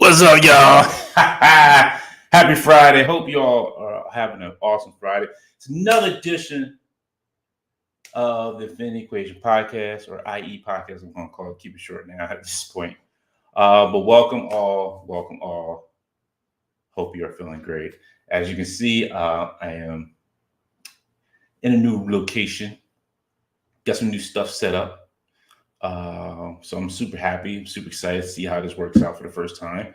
What's up, y'all? Happy Friday. Hope you all are having an awesome Friday. It's another edition of the Infinity Equation Podcast, or IE Podcast, I'm going to call it. Keep it short now at this point. But welcome all. Welcome all. Hope you are feeling great. As you can see, I am in a new location. Got some new stuff set up. So I'm super happy, I'm super excited to see how this works out for the first time.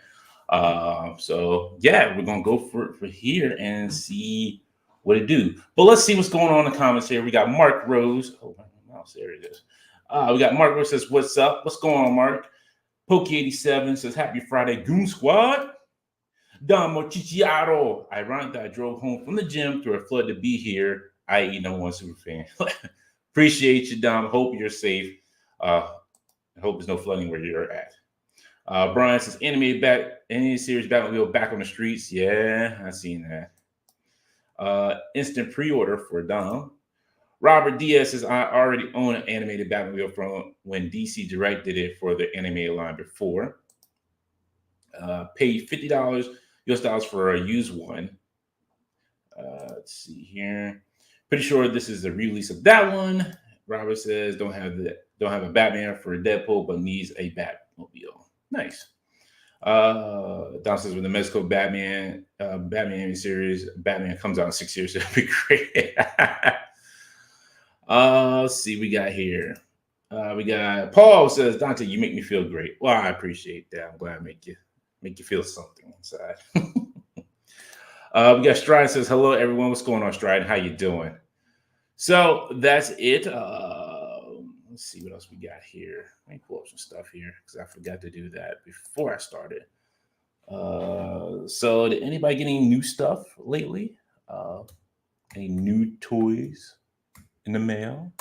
So yeah, we're gonna go for here and see what it do. But let's see what's going on in the comments here. We got Mark Rose. Oh, my mouse, there it is. We got Mark Rose says, "What's up? What's going on, Mark?" Pokey87 says, "Happy Friday, Goon Squad." Don Mochichiaro. Ironic that I drove home from the gym through a flood to be here, i.e. number one super fan. Appreciate you, Dom. Hope you're safe. I hope there's no flooding where you're at. Brian says, animated series Batmobile back on the streets. Yeah, I've seen that. Instant pre-order for Dom. Robert Diaz says, I already own an animated Batmobile from when DC Direct did it for the animated line before. Paid $50 US dollars for a used one. Let's see here. Pretty sure this is the release of that one. Robert says, don't have a Batman for Deadpool, but needs a Batmobile. Nice. Don says, when the Mezco Batman series, Batman comes out in 6 years, it'll be great. Let's see, we got here. We got Paul says, Dante, you make me feel great. Well, I appreciate that. I'm glad I make you feel something inside. We got Stride says, hello everyone. What's going on, Stride? How you doing? So that's it. Let's see what else we got here. Let me pull up some stuff here because I forgot to do that before I started. So did anybody get any new stuff lately? Any new toys in the mail?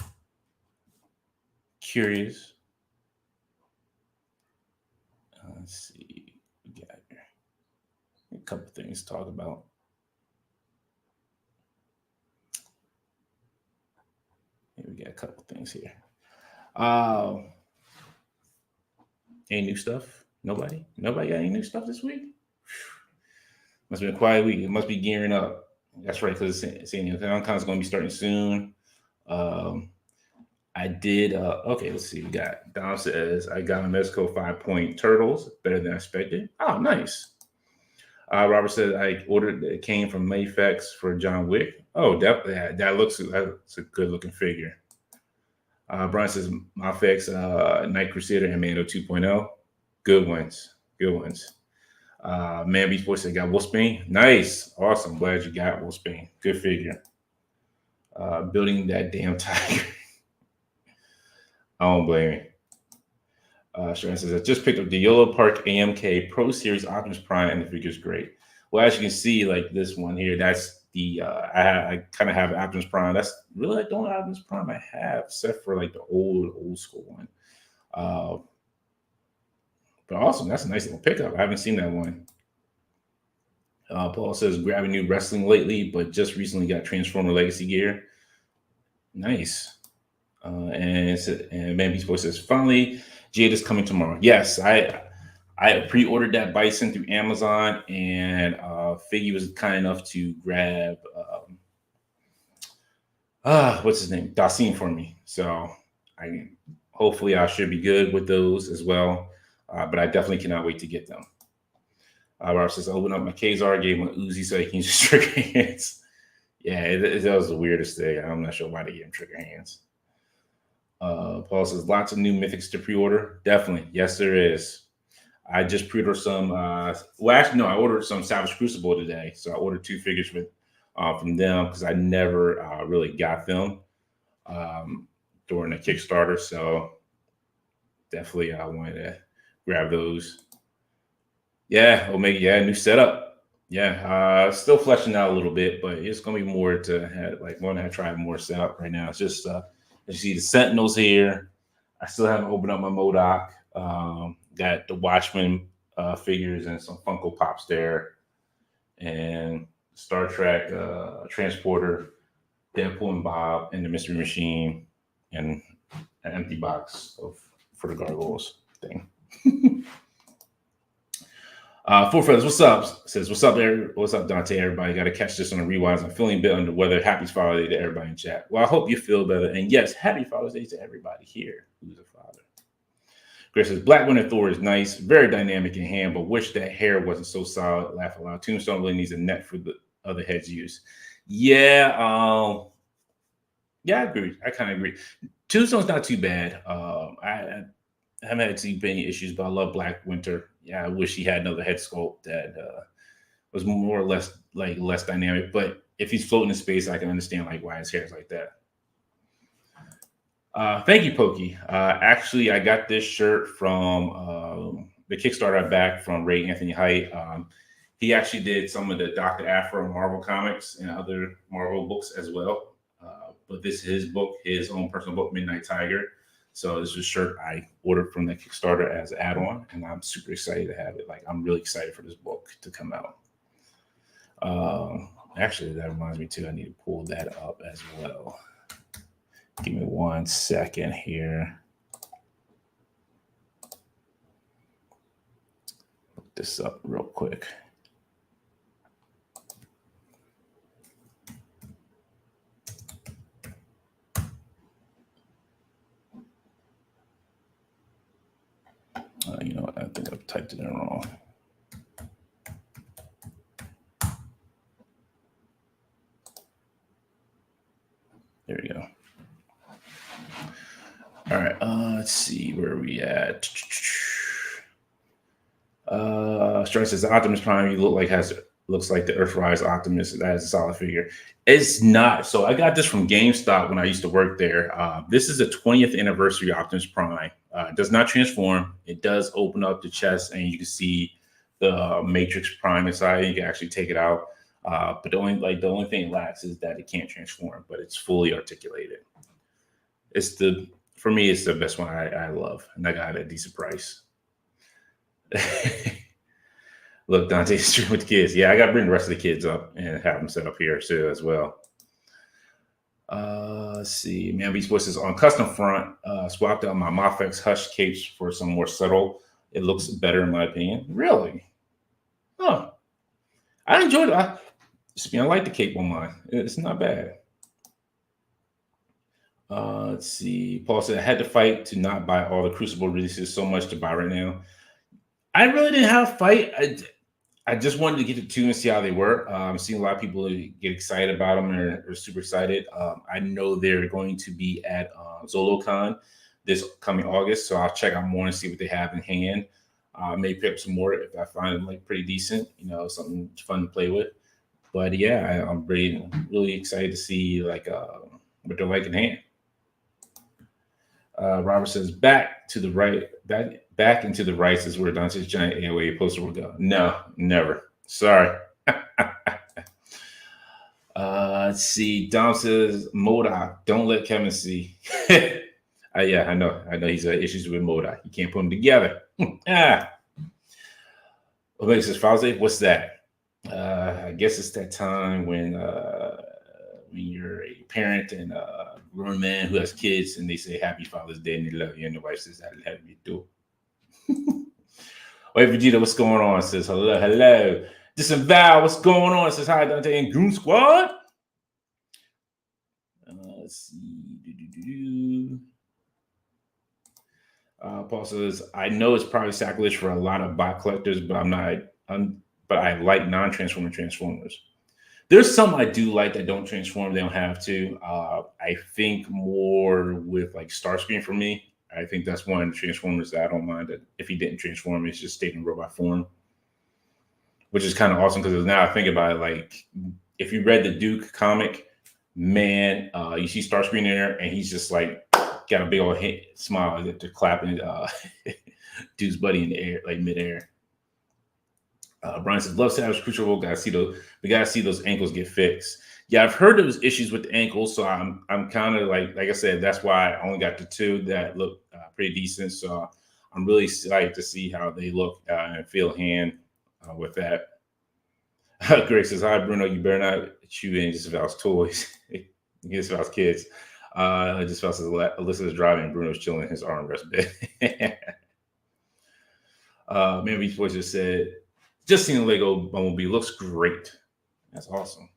Curious. Let's see. We got here a couple things to talk about. We got a couple things here. Any new stuff? Nobody got any new stuff this week? Must be a quiet week. It must be gearing up. That's right, because San Diego Comic-Con is going to be starting soon. I did. Okay, let's see. We got Dom says, I got a Mezco 5-point Turtles, better than I expected. Oh, nice. Robert said I ordered it came from Mayfex for John Wick. Oh, that's a good looking figure. Brian says Mayfex Night Crusader and Mando 2.0. Good ones. Man Beast Boy said got Wolfsbane. Nice. Awesome. Glad you got Wolfsbane. Good figure. Building that damn tiger. I don't blame you. Sharon says, I just picked up the Yolo Park AMK Pro Series Optimus Prime, and the figure's great. Well, as you can see, like this one here, that's the I kind of have Optimus Prime. That's really the only Optimus Prime I have, except for like the old school one. But awesome, that's a nice little pickup. I haven't seen that one. Paul says, grabbing new wrestling lately, but just recently got Transformer Legacy gear. Nice. And Man Beast Boy says, finally, Jade is coming tomorrow. Yes, I pre-ordered that Bison through Amazon, and Figgy was kind enough to grab what's his name? Daseem for me. So hopefully I should be good with those as well. But I definitely cannot wait to get them. Robert says, open up my Kazar, gave him an Uzi so he can use trigger hands. Yeah, it was the weirdest thing. I'm not sure why they gave him trigger hands. Paul says, lots of new mythics to pre-order. Definitely. Yes, there is. I just pre-ordered some. I ordered some Savage Crucible today. So I ordered 2 figures from them because I never really got them during the Kickstarter. So definitely I wanted to grab those. Yeah, Omega. Yeah, new setup. Yeah, still fleshing out a little bit, but it's gonna be more to have. Like, want to try more setup right now. It's just as you see the Sentinels here. I still haven't opened up my MODOK. Got the Watchmen figures and some Funko Pops there, and Star Trek Transporter, Deadpool and Bob, and the Mystery Machine, and an empty box for the Gargoyles thing. Four Feathers, what's up? Says, what's up, what's up, Dante? Everybody got to catch this on the rewinds. I'm feeling a bit under the weather. Happy Father's Day to everybody in chat. Well, I hope you feel better. And yes, happy Father's Day to everybody here who's a father. Grace says, Black Winter Thor is nice, very dynamic in hand, but wish that hair wasn't so solid. Laugh aloud. Tombstone really needs a net for the other heads use. Yeah, I agree. I kind of agree. Tombstone's not too bad. I haven't had too many issues, but I love Black Winter. Yeah, I wish he had another head sculpt that was more or less less dynamic. But if he's floating in space, I can understand like why his hair is like that. Thank you, Pokey. Actually, I got this shirt from the Kickstarter I backed from Ray Anthony Height. He actually did some of the Dr. Afro Marvel comics and other Marvel books as well. But this is his book, his own personal book, Midnight Tiger. So this is a shirt I ordered from the Kickstarter as an add-on, and I'm super excited to have it. Like, I'm really excited for this book to come out. Actually, that reminds me too, I need to pull that up as well. Give me 1 second here. Look this up real quick. You know what? I think I've typed it in wrong. There we go. All right. Let's see where are we at. Strike says Optimus Prime. You looks like the Earthrise Optimus. That is a solid figure. It's not. So I got this from GameStop when I used to work there. This is a 20th anniversary Optimus Prime. It does not transform. It does open up the chest, and you can see the Matrix Prime inside. You can actually take it out. But the only thing it lacks is that it can't transform, but it's fully articulated. For me, it's the best one I love, and I got it at a decent price. Look, Dante's stream with the kids. Yeah, I got to bring the rest of the kids up and have them set up here too as well. Let's see. Man Beast Voices on custom front. Swapped out my Mafex Hush capes for some more subtle. It looks better in my opinion. Really? Huh. I enjoyed it. I like the cape on mine. It's not bad. Let's see. Paul said, I had to fight to not buy all the Crucible releases. So much to buy right now. I really didn't have a fight. I just wanted to get the two and see how they were. I'm seeing a lot of people get excited about them and are super excited. I know they're going to be at ZoloCon this coming August, so I'll check out more and see what they have in hand. Maybe pick up some more if I find them like pretty decent, something fun to play with. But yeah, I'm really excited to see like what they're like in hand. Robert says back to the right, back into the rights is where Dante's giant AOA poster will go. No, never. Sorry. Let's see. Dom says MODOK. Don't let Kevin see. Yeah, I know he's got issues with MODOK. You can't put them together. Omega says, Fauzi, what's that? I guess it's that time when you're a parent and a grown man who has kids and they say Happy Father's Day and they love you, and the wife says, How do you do? Wait, Vegeta, what's going on? Says hello. Disavow, what's going on? Says hi, Dante and Goon Squad. Let's see. Paul says, I know it's probably sacrilege for a lot of bot collectors, but but I like non-transformer Transformers. There's some I do like that don't transform. They don't have to. I think more with like Starscream for me. I think that's one of the Transformers that I don't mind that if he didn't transform, it's just stayed in robot form, which is kind of awesome because now I think about it, like if you read the Duke comic, man, you see Starscream in there and he's just like got a big old smile that they're clapping Duke's buddy in the air, like midair. Brian says, love Savage Crucible. We gotta see those ankles get fixed. Yeah, I've heard there was issues with the ankles, so I'm kind of like I said, that's why I only got the two that look pretty decent. So I'm really excited to see how they look and feel hand with that. Greg says, hi, Bruno, you better not chew in Disavow's toys. Disavow's kids. Disavow says, Alyssa's driving, Bruno's chilling in his armrest bed. Man, Beach Boys just said, Just seeing the Lego Bumblebee looks great. That's awesome.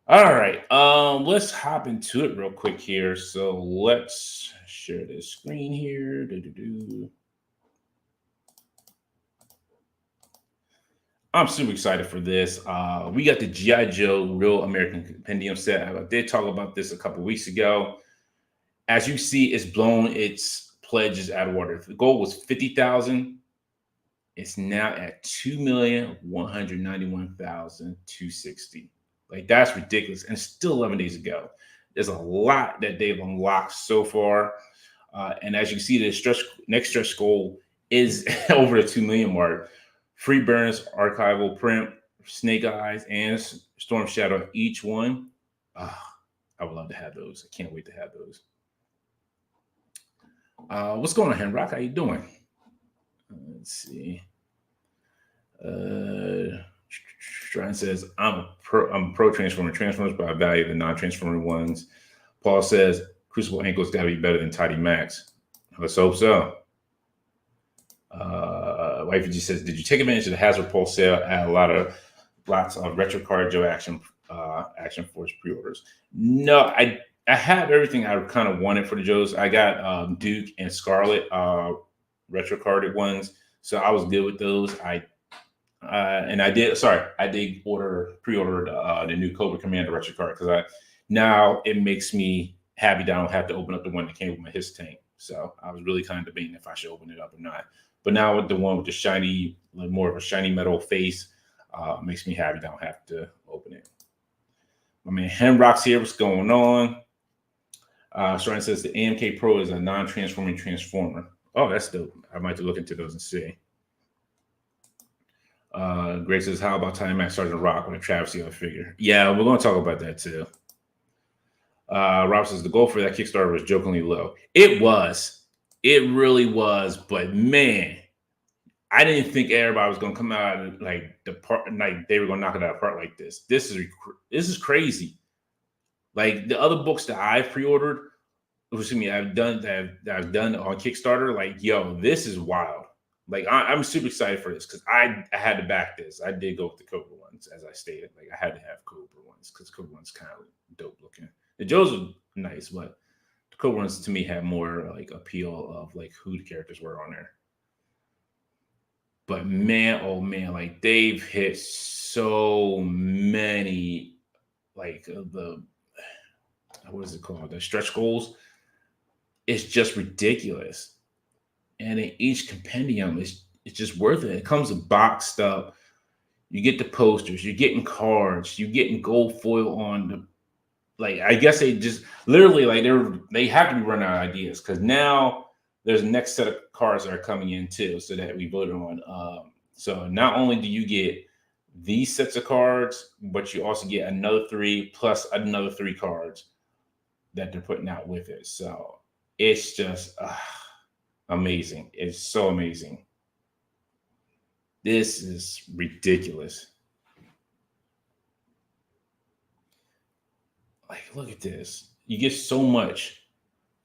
All right, let's hop into it real quick here. So let's share this screen here. I'm super excited for this. We got the GI Joe Real American Compendium set. I did talk about this a couple weeks ago. As you see, it's blown its pledges out of water. The goal was 50,000. It's now at 2,191,260. Like, that's ridiculous. And still 11 days ago. There's a lot that they've unlocked so far. And as you see, the next stretch goal is over the 2 million mark. Free Burns, archival print, Snake Eyes, and Storm Shadow, each one. I would love to have those. I can't wait to have those. What's going on, Henrock? How you doing? Let's see. Shrine says, I'm pro Transformer. Transformers, but I value the non-transformer ones. Paul says, Crucible Ankle's got to be better than Tidy Max. Let's hope so. Wifey G says, did you take advantage of the Hasbro Pulse sale at lots of retro card Joe Action Force pre-orders? No, I have everything I kind of wanted for the Joes. I got Duke and Scarlet retro carded ones, so I was good with those. I did pre-order the new Cobra Commander retro card because now it makes me happy that I don't have to open up the one that came with my Hiss tank. So I was really kind of debating if I should open it up or not. But now with the one with the shiny, like more of a shiny metal face, makes me happy that I don't have to open it. My man Henrock's here. What's going on? Shrine says the AMK Pro is a non-transforming transformer. Oh, that's dope. I might have to look into those and see. Gray says, how about Time Max Sergeant Rock with a Travis Scott figure? Yeah, we're going to talk about that too. Rob says the goal for that Kickstarter was jokingly low. It was. It really was. But man, I didn't think everybody was going to come out and like they were going to knock it out apart like this. This is crazy. Like the other books that I've pre-ordered, I've done on Kickstarter. Like, yo, this is wild. Like, I'm super excited for this because I had to back this. I did go with the Cobra ones, as I stated. Like, I had to have Cobra ones because Cobra ones kind of dope looking. The Joes are nice, but the Cobra ones to me have more like appeal of like who the characters were on there. But man, oh man, like they've hit so many like the what is it called? The stretch goals. It's just ridiculous. And in each compendium, it's just worth it. It comes boxed up. You get the posters, you're getting cards, you're getting gold foil on the. Like, I guess they just literally like they have to be running out of ideas because now there's a next set of cards that are coming in too, so that we voted on. So not only do you get these sets of cards, but you also get another 3 plus another 3 cards that they're putting out with it. So it's just amazing. It's so amazing. This is ridiculous. Like, look at this. You get so much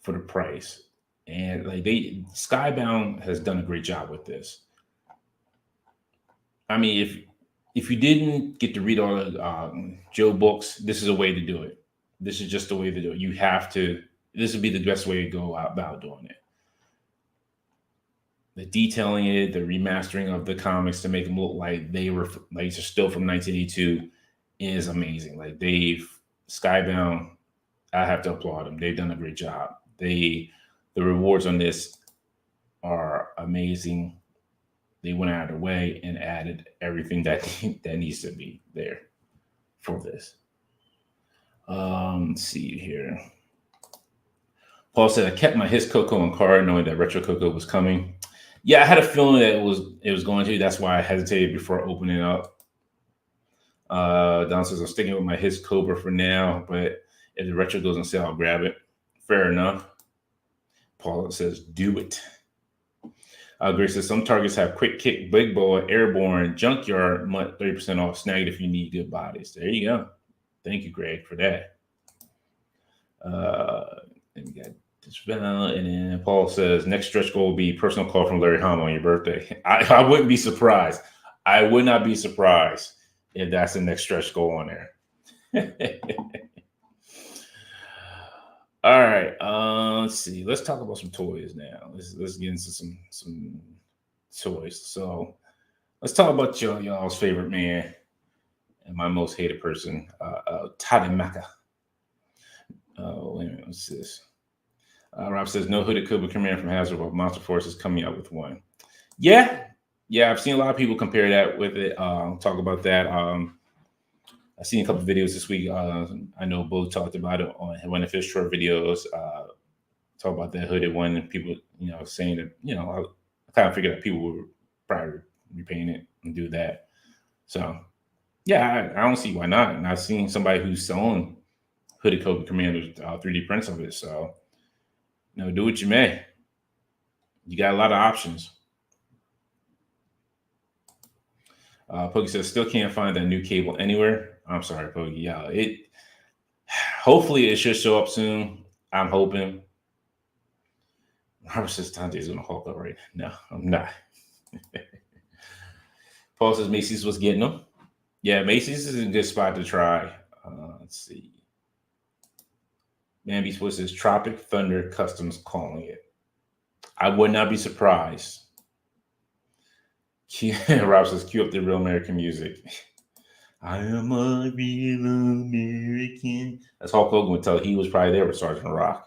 for the price. And like Skybound has done a great job with this. I mean, if you didn't get to read all the Joe books, this is a way to do it. This is just the way to do it. You have to. This would be the best way to go about doing it. The detailing it, the remastering of the comics to make them look like they were like still from 1982 is amazing. Like Skybound, I have to applaud them. They've done a great job. The rewards on this are amazing. They went out of their way and added everything that needs to be there for this. Let's see here. Paul said, I kept my Hiss Coco and card knowing that Retro Coco was coming. Yeah, I had a feeling that it was going to. That's why I hesitated before opening it up. Don says, I'm sticking with my Hiss Cobra for now, but if the Retro goes on sale, I'll grab it. Fair enough. Paul says, do it. Grace says, some targets have Quick Kick, Big Boy, Airborne, Junkyard, 30% off. Snag it if you need good bodies. There you go. Thank you, Greg, for that. And we got And then Paul says, next stretch goal will be personal call from Larry Hama on your birthday. I wouldn't be surprised. I would not be surprised if that's the next stretch goal on there. All right. Let's see. Let's talk about some toys now. Let's get into some toys. So let's talk about y'all's favorite man and my most hated person, Tademeka. Wait a minute. What's this? Rob says no hooded Cobra Commander from Hasbro, but Monster Force is coming out with one. Yeah, I've seen a lot of people compare that with it. Talk about that. I've seen a couple of videos this week. I know Bo talked about it on one of his short videos. Talk about that hooded one, and people, saying that, I kind of figured that people would probably repaint it and do that. So, yeah, I don't see why not. And I've seen somebody who's selling hooded Cobra Commander's 3D prints of it. So, do what you may. You got a lot of options. Pokey says, still can't find that new cable anywhere. I'm sorry, Pokey. Yeah, hopefully it should show up soon. I'm hoping. Robert says Tante's gonna Hulk up right now. No, I'm not. Paul says Macy's was getting them. Yeah, Macy's is a good spot to try. Let's see. Man Beast says Tropic Thunder Customs calling it. I would not be surprised. Rob says, cue up the real American music. I am a real American. That's Hulk Hogan would tell. He was probably there with Sergeant Rock.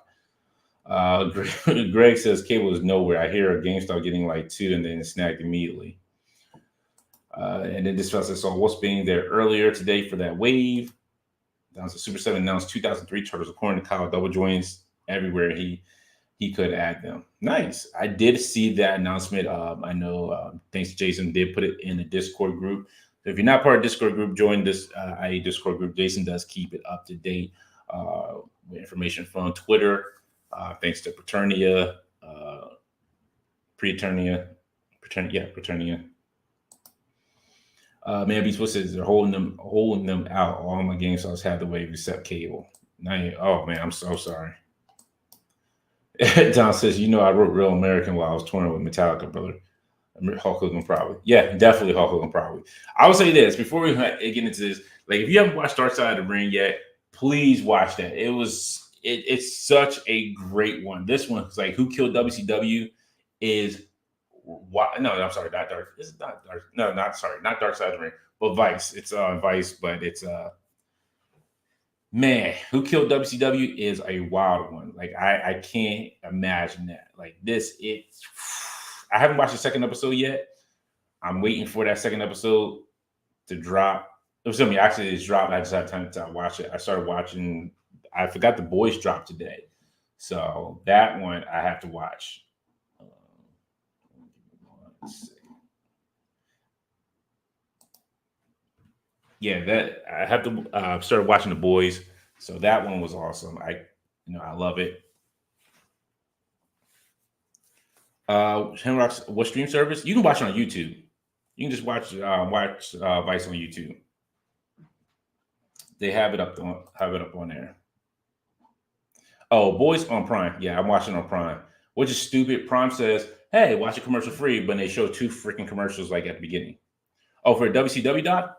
Greg says cable is nowhere. I hear a GameStop getting like 2 and then it's snagged immediately. And then this fellow says, so what's being there earlier today for that wave? Down to Super 7 announced 2003 turtles. According to Kyle, double joints everywhere he could add them. Nice. I did see that announcement. I know thanks to Jason did put it in the Discord group. So if you're not part of Discord group, join this IE Discord group. Jason does keep it up to date with information from Twitter. Thanks to Paternia, Paternia. Man Beast says they're holding them out. All my game stars have the wave except cable. Oh man, I'm so sorry. Don says, I wrote Real American while I was touring with Metallica, brother. Hulk Hogan probably. Yeah, definitely Hulk Hogan probably. I will say this before we get into this. Like, if you haven't watched Dark Side of the Ring yet, please watch that. It's such a great one. This one is like Who Killed WCW is no, I'm sorry, not Dark. It's not Dark. No, not Dark Side of the Ring, but Vice. It's Vice, but it's man, Who Killed WCW is a wild one. Like I can't imagine that. Like this, I haven't watched the second episode yet. I'm waiting for that second episode to drop. Actually, it's dropped. I just had time to watch it. I started watching. I forgot The Boys dropped today, so that one I have to watch. Let's see. Yeah, that I have to start watching The Boys. So that one was awesome. I love it. Henrock's what stream service? You can watch it on YouTube. You can just watch Vice on YouTube. They have it up on there. Oh, Boys on Prime. Yeah, I'm watching on Prime, which is stupid. Prime says, "Hey, watch it commercial free," but they show 2 freaking commercials like at the beginning. Oh, for a WCW doc?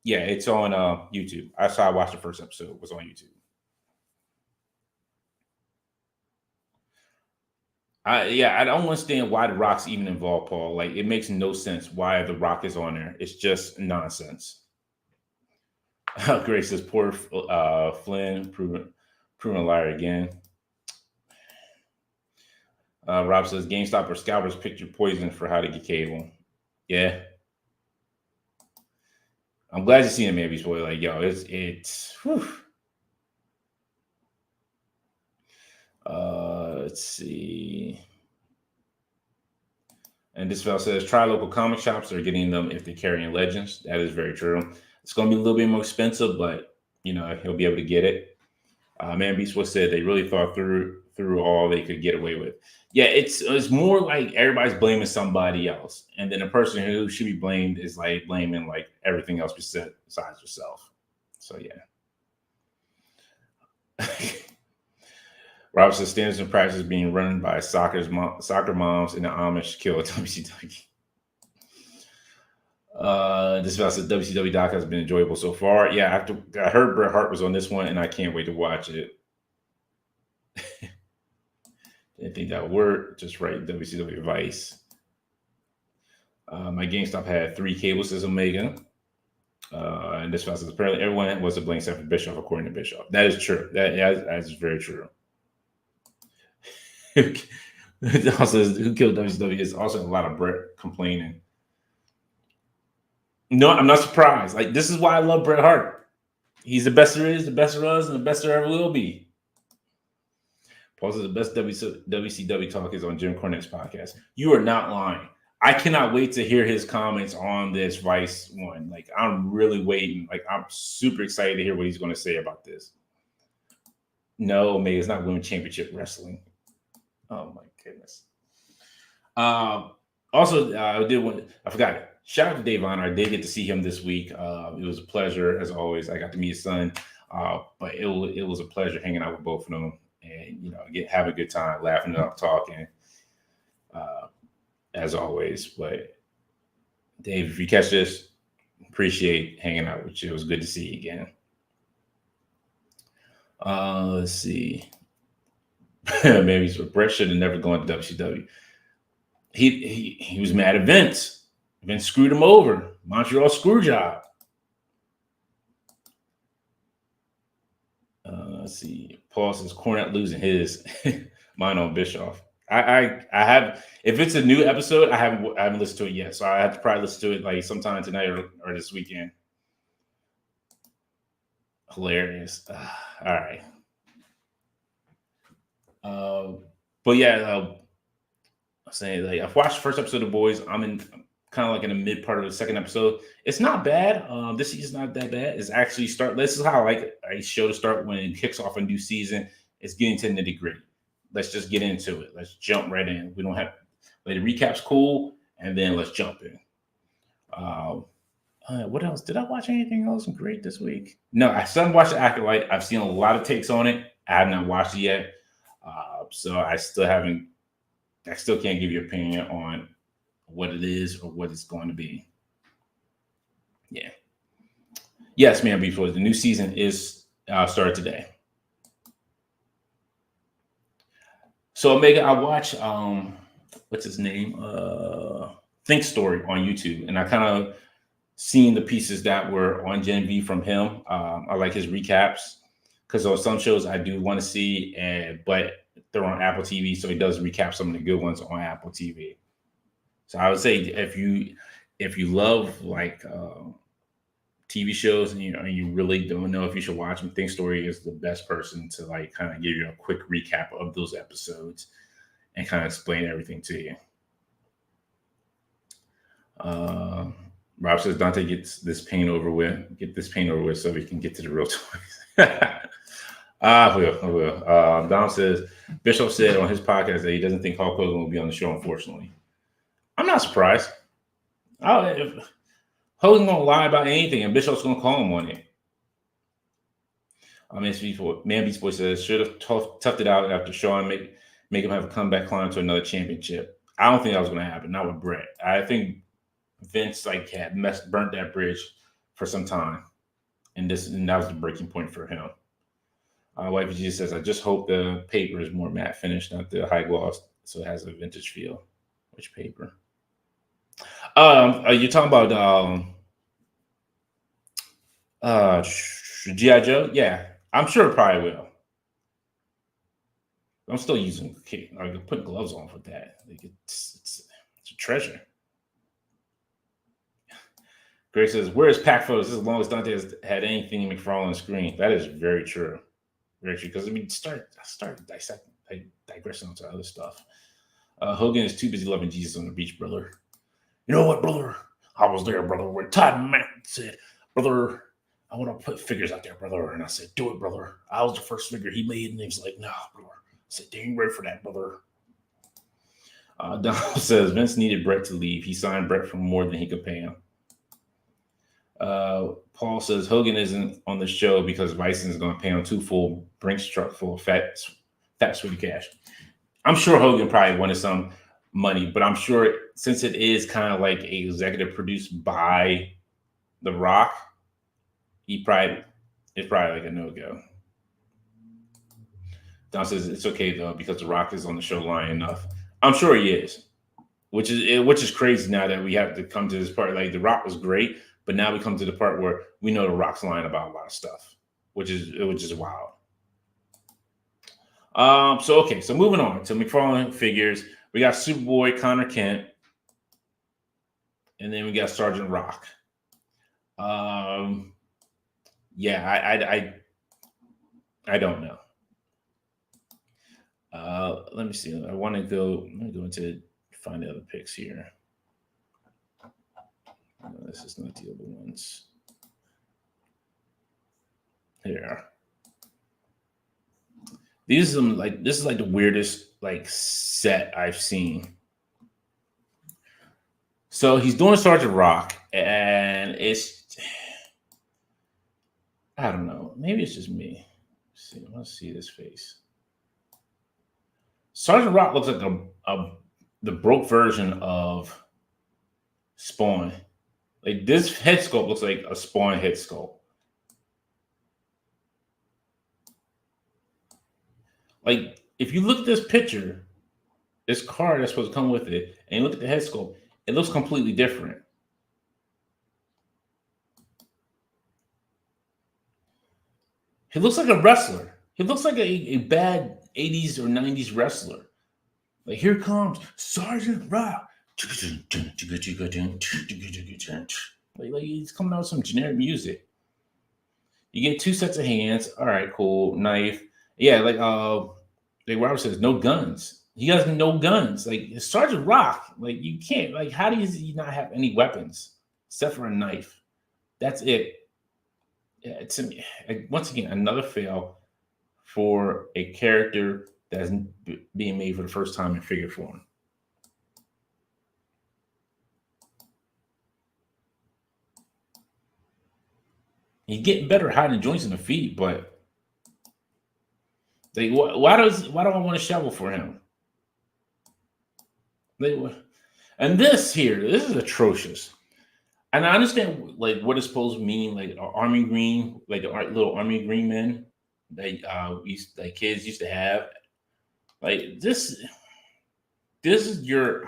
Yeah, it's on YouTube. I watched the first episode. It was on YouTube. I don't understand why The Rock's even involved, Paul. Like, it makes no sense why The Rock is on there. It's just nonsense. Grace says, poor Flynn, proven a liar again. Rob says, GameStop or scalpers picked your poison for how to get cable. Yeah. I'm glad you see him, maybe, boy. Like, yo, it's whew. Let's see. And this fellow says, try local comic shops. They're getting them if they're carrying Legends. That is very true. It's going to be a little bit more expensive, but, he'll be able to get it. Man Beast said they really thought through all they could get away with. Yeah, it's more like everybody's blaming somebody else. And then the person who should be blamed is like blaming like everything else besides yourself. So, yeah. Rob says standards and practice being run by soccer moms in the Amish kill WCW. This about says WCW doc has been enjoyable so far. Yeah, I heard Bret Hart was on this one, and I can't wait to watch it. Didn't think that would work. Just write WCW Vice. My GameStop had 3 cables as Omega. And this says apparently everyone was a blank except for Bischoff, according to Bischoff. That is true. That is very true. It also says who killed WCW is also a lot of Bret complaining. No, I'm not surprised. Like, this is why I love Bret Hart. He's the best there is, the best there was, and the best there ever will be. Paul says the best WCW talk is on Jim Cornette's podcast. You are not lying. I cannot wait to hear his comments on this Vice one. Like, I'm really waiting. Like, I'm super excited to hear what he's going to say about this. No, Omega is not Women's Championship Wrestling. Oh, my goodness. Also, I forgot it. Shout out to Dave Honor. I did get to see him this week. It was a pleasure, as always. I got to meet his son, but it was a pleasure hanging out with both of them, and have a good time, laughing it up, talking, as always. But Dave, if you catch this, appreciate hanging out with you. It was good to see you again. Let's see. Maybe Bret should have never gone to WCW. He was mad at Vince. Vince screwed him over. Montreal screw job. Let's see. Paul says Cornette losing his. Mine on Bischoff. I have. If it's a new episode, I haven't listened to it yet, so I have to probably listen to it like sometime tonight or this weekend. Hilarious. All right. But yeah, I'm saying, like, I've watched the first episode of The Boys. I'm in kind of like in the mid part of the second episode. It's not bad. This season's not that bad. It's actually this is how I like a show to start when it kicks off a new season. It's getting to the nitty gritty. Let's just get into it. Let's jump right in. We don't have like the recap's cool, and then let's jump in. What else? Did I watch anything else great this week? No, I still haven't watched The Acolyte. I've seen a lot of takes on it. I have not watched it yet. So I still can't give you an opinion on what it is or what it's going to be. Yeah. Yes, man, before the new season is started today. So Omega, I watch what's his name? Think Story on YouTube, and I kind of seen the pieces that were on Gen V from him. I like his recaps because on some shows I do want to see, but they're on Apple TV, so he does recap some of the good ones on Apple TV. So I would say if you love like TV shows and you really don't know if you should watch them, Think Story is the best person to like kind of give you a quick recap of those episodes and kind of explain everything to you. Rob says Dante gets this pain over with. Get this pain over with so we can get to the real toys. I will. Dom says Bishop said on his podcast that he doesn't think Hulk Hogan will be on the show, unfortunately. I'm not surprised. If Hogan's gonna lie about anything, and Bishop's gonna call him on it. Man Beast Boy says should have toughed it out after Shawn, make him have a comeback climb to another championship. I don't think that was gonna happen. Not with Bret. I think Vince had burnt that bridge for some time, and that was the breaking point for him. Wifey G says, I just hope the paper is more matte finish, not the high gloss, so it has a vintage feel. Which paper? You're talking about G.I. Joe? Yeah, I'm sure it probably will. I'm still using put gloves on for that. Like it's a treasure. Greg says, where's Pack Photos? This is as long as Dante has had anything McFarlane on the screen. That is very true. Very true. Because start digressing onto other stuff. Hogan is too busy loving Jesus on the beach, brother. You know what, brother? I was there, brother, when Todd Matt said, brother, I want to put figures out there, brother. And I said, do it, brother. I was the first figure he made. And he was like, nah, brother. I said, they ain't ready for that, brother. Don says, Vince needed Bret to leave. He signed Bret for more than he could pay him. Paul says, Hogan isn't on the show because Bison is going to pay him 2 full Brinks truck full of fat Fast food cash. I'm sure Hogan probably wanted some money, but I'm sure since it is kind of like a executive produced by The Rock, he probably it's probably like a no go. Don says it's okay though because The Rock is on the show lying enough. I'm sure he is, which is crazy now that we have to come to this part. Like The Rock was great, but now we come to the part where we know The Rock's lying about a lot of stuff, which is wild. So okay, so moving on to McFarlane figures, we got Superboy Connor Kent, and then we got Sergeant Rock. Um, yeah, I don't know. Let me see. I want to go. Let me go into find the other picks here. No, this is not the other ones. Here. These are some like this is like the weirdest like set I've seen. So he's doing Sergeant Rock, and it's I don't know. Maybe it's just me. Let's see this face. Sergeant Rock looks like the broke version of Spawn. Like this head sculpt looks like a Spawn head sculpt. Like if you look at this picture, this card that's supposed to come with it, and you look at the head sculpt, it looks completely different. He looks like a wrestler. He looks like a bad 80s or 90s wrestler. Like here comes Sergeant Rock. Like he's coming out with some generic music. You get two sets of hands. All right, cool. Knife. Yeah, like Robert says, no guns. He has no guns. Like Sergeant Rock, like you can't. Like how does he not have any weapons except for a knife? That's it. Yeah, it's once again another fail for a character that's being made for the first time in figure form. He's getting better at hiding joints in the feet, but like, why do I want to shovel for him? Like, and this here, this is atrocious. And I understand like what it's supposed to mean, like army green, like the little army green men that like kids used to have. Like this is your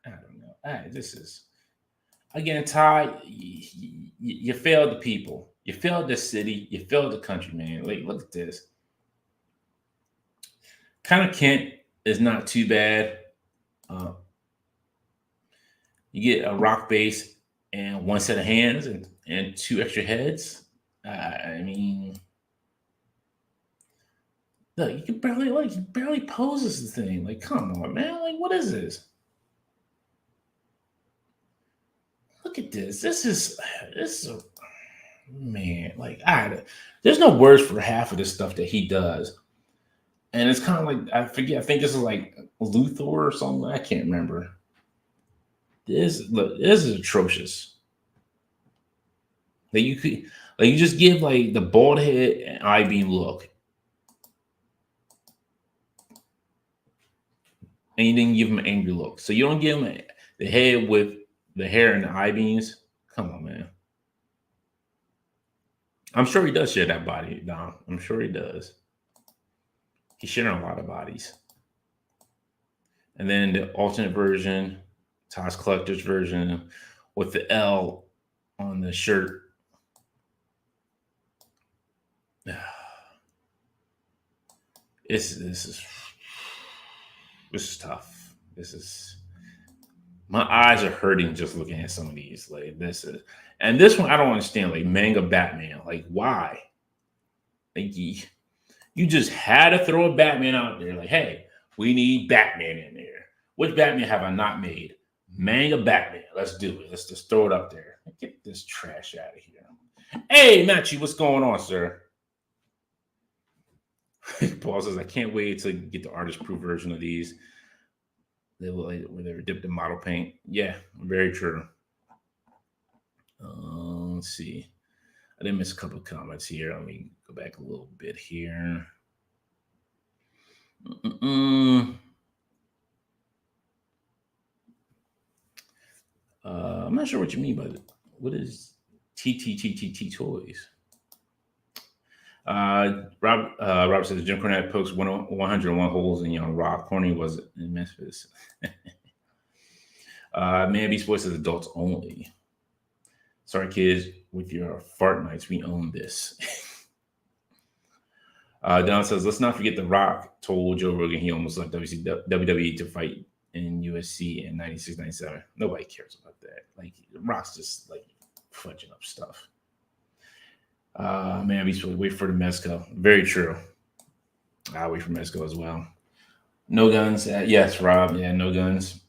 I don't know. This is again, Ty. You failed the people. You failed the city. You failed the country, man. Like look at this. Kind of Kent is not too bad. Uh, you get a rock base and one set of hands and two extra heads. I mean, look, you can barely he barely poses the thing. Like, come on, man. Like, what is this? Look at this. This is a man. Like, there's no words for half of this stuff that he does, and it's kind of like I forget. I think this is like Luthor or something. I can't remember. This is atrocious. Like you could like you just give like the bald head and eye beam look, and you didn't give him an angry look. So you don't give him the head with the hair and the eye beams. Come on, man. I'm sure he does share that body, Dom. I'm sure he does. He's sharing a lot of bodies. And then the alternate version, Toss Collector's version, with the L on the shirt. This is tough. This is my eyes are hurting just looking at some of these. Like this one I don't understand. Like manga Batman. Like why? Like you just had to throw a Batman out there. Like hey, we need Batman in there. Which Batman have I not made? Manga Batman. Let's do it. Let's just throw it up there. Get this trash out of here. Hey, Matchy, what's going on, sir? Paul says, I can't wait to get the artist proof version of these. Where they were dipped in model paint. Yeah, very true. Let's see. I did miss a couple of comments here. Let me go back a little bit here. I'm not sure what you mean by that. What is TTTTT toys? Robert says Jim Cornette pokes 101 holes in Young Rock. Corny was in Memphis. Man Beast Boy says adults only. Sorry, kids, with your fart nights, we own this. Don says, let's not forget The Rock told Joe Rogan he almost left WWE to fight in USC in 96, 97. Nobody cares about that. Like, The Rock's just like fudging up stuff. Man, we should wait for the Mezco. Very true. I'll wait for Mezco as well. No guns. Yes, Rob. Yeah, no guns.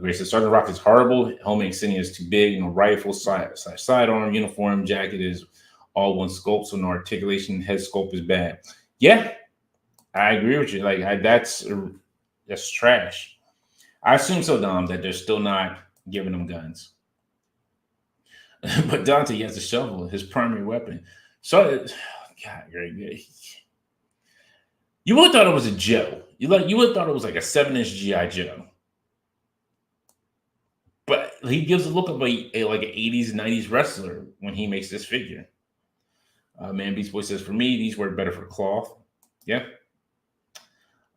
Grace says Sergeant Rock is horrible. Helmet insignia is too big. No rifle, sidearm, uniform, jacket is all one sculpt, so no articulation. Head sculpt is bad. Yeah, I agree with you. Like that's trash. I assume so, Dom, that they're still not giving them guns. But Dante, he has a shovel, his primary weapon. So, God, you would have thought it was a Joe. You would have thought it was like a 7-inch GI Joe. But he gives a look of like an 80s, 90s wrestler when he makes this figure. Man Beast Boy says, for me, these work better for cloth. Yeah.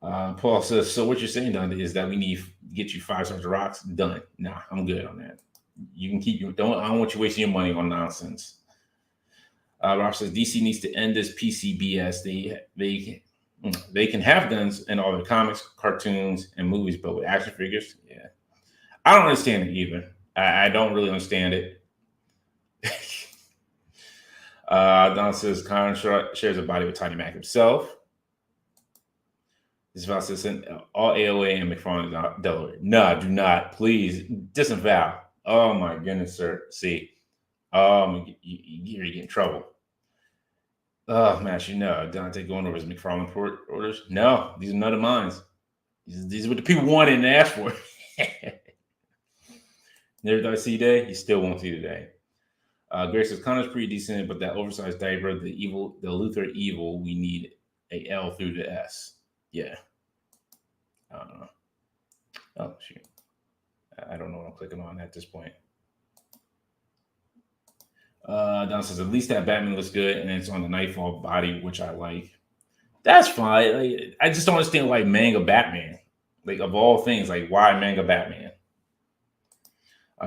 Paul says, so what you're saying, Dante, is that we need to get you 5 Sergeant Rocks? Done. Nah, I'm good on that. You can keep I don't want you wasting your money on nonsense. Rob says DC needs to end this PCBS. They can have guns in all their comics, cartoons, and movies, but with action figures, yeah. I don't understand it either. I don't really understand it. Don says Conor shares a body with Tiny Mac himself. This vow says all AOA and McFarland Delaware. No, do not. Please disavow. Oh my goodness, sir. See, you get in trouble. Oh man, Dante going over his McFarland orders. No, these are none of mine. These are what the people wanted and asked for. Never thought I'd see today. You still won't see today. Grace says Connor's pretty decent, but that oversized diaper, the Luther evil, we need a L through the S. Yeah. I don't know. Oh shoot. I don't know what I'm clicking on at this point. Don says at least that Batman looks good, and it's on the Nightfall body, which I like. That's fine. Like, I just don't understand why manga Batman. Like of all things, like why manga Batman?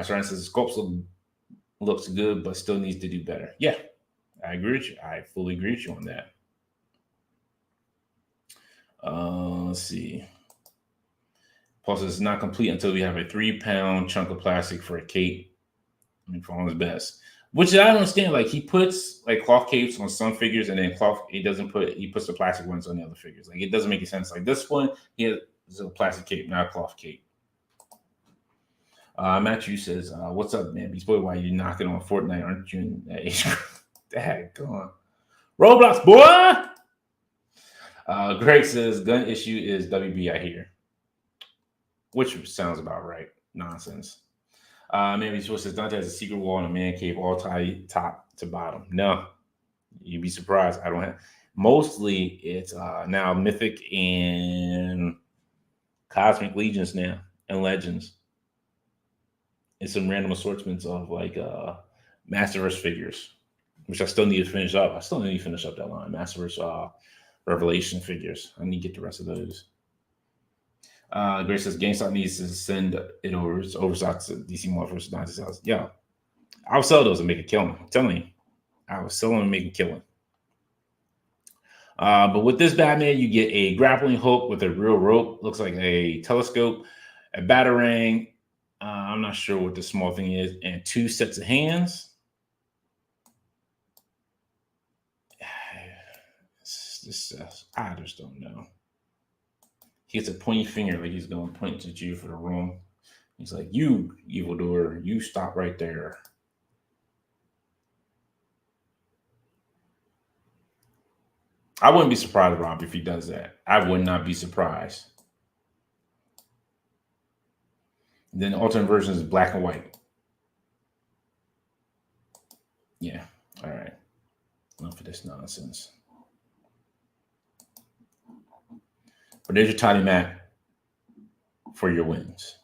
Sharon says the sculpt looks good, but still needs to do better. Yeah, I agree with you. I fully agree with you on that. Let's see. Paul says it's not complete until we have a 3-pound chunk of plastic for a cape. I mean, for his best. Which I don't understand. Like he puts like cloth capes on some figures, and then he puts the plastic ones on the other figures. Like it doesn't make any sense. Like this one, he has a plastic cape, not a cloth cape. Matthew says, "What's up, man? Beast Boy, why are you knocking on Fortnite? Aren't you in that age group?" Dad, go on. Roblox, boy. Greg says, "Gun issue is WB, I hear," which sounds about right. Nonsense. Maybe Swiss says Dante has a secret wall and a man cave all tied top to bottom. No, you'd be surprised. I don't have. Mostly, it's now Mythic and Cosmic Legions now and Legends. And some random assortments of like Masterverse figures, which I still need to finish up. I still need to finish up that line. Masterverse Revelation figures. I need to get the rest of those. Grace says GameStop needs to send it over. It's overstocked to DC Mall versus Dante's house. Yeah, I'll sell those and make a killing. I'm telling you, I will sell them and make a killing. But with this Batman, you get a grappling hook with a real rope. Looks like a telescope, a batarang. I'm not sure what the small thing is, and 2 sets of hands. I just don't know. He gets a pointy finger like he's going to point at you for the room. He's like, "You evildoer, you stop right there." I wouldn't be surprised, Rob, if he does that. I would not be surprised. Then the alternate version is black and white. Yeah. All right. Enough of this nonsense. But there's your tiny map for your wins.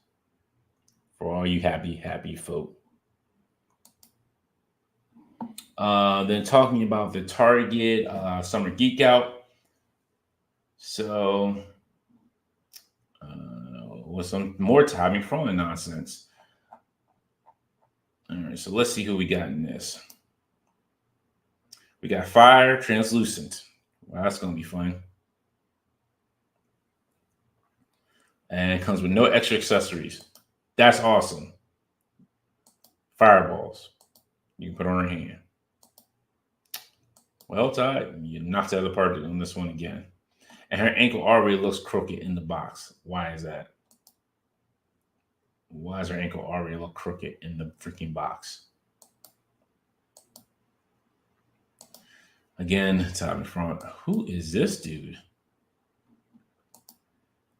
For all you happy folk. Then talking about the Target Summer Geek Out. So, with some more Tommy Froman nonsense. All right, so let's see who we got in this. We got Fire Translucent. Wow, that's going to be fun. And it comes with no extra accessories. That's awesome. Fireballs. You can put on her hand. Well, Todd, you knocked out of the park on this one again. And her ankle already looks crooked in the box. Why is that? Why does her ankle already look crooked in the freaking box? Again, top and front. Who is this dude?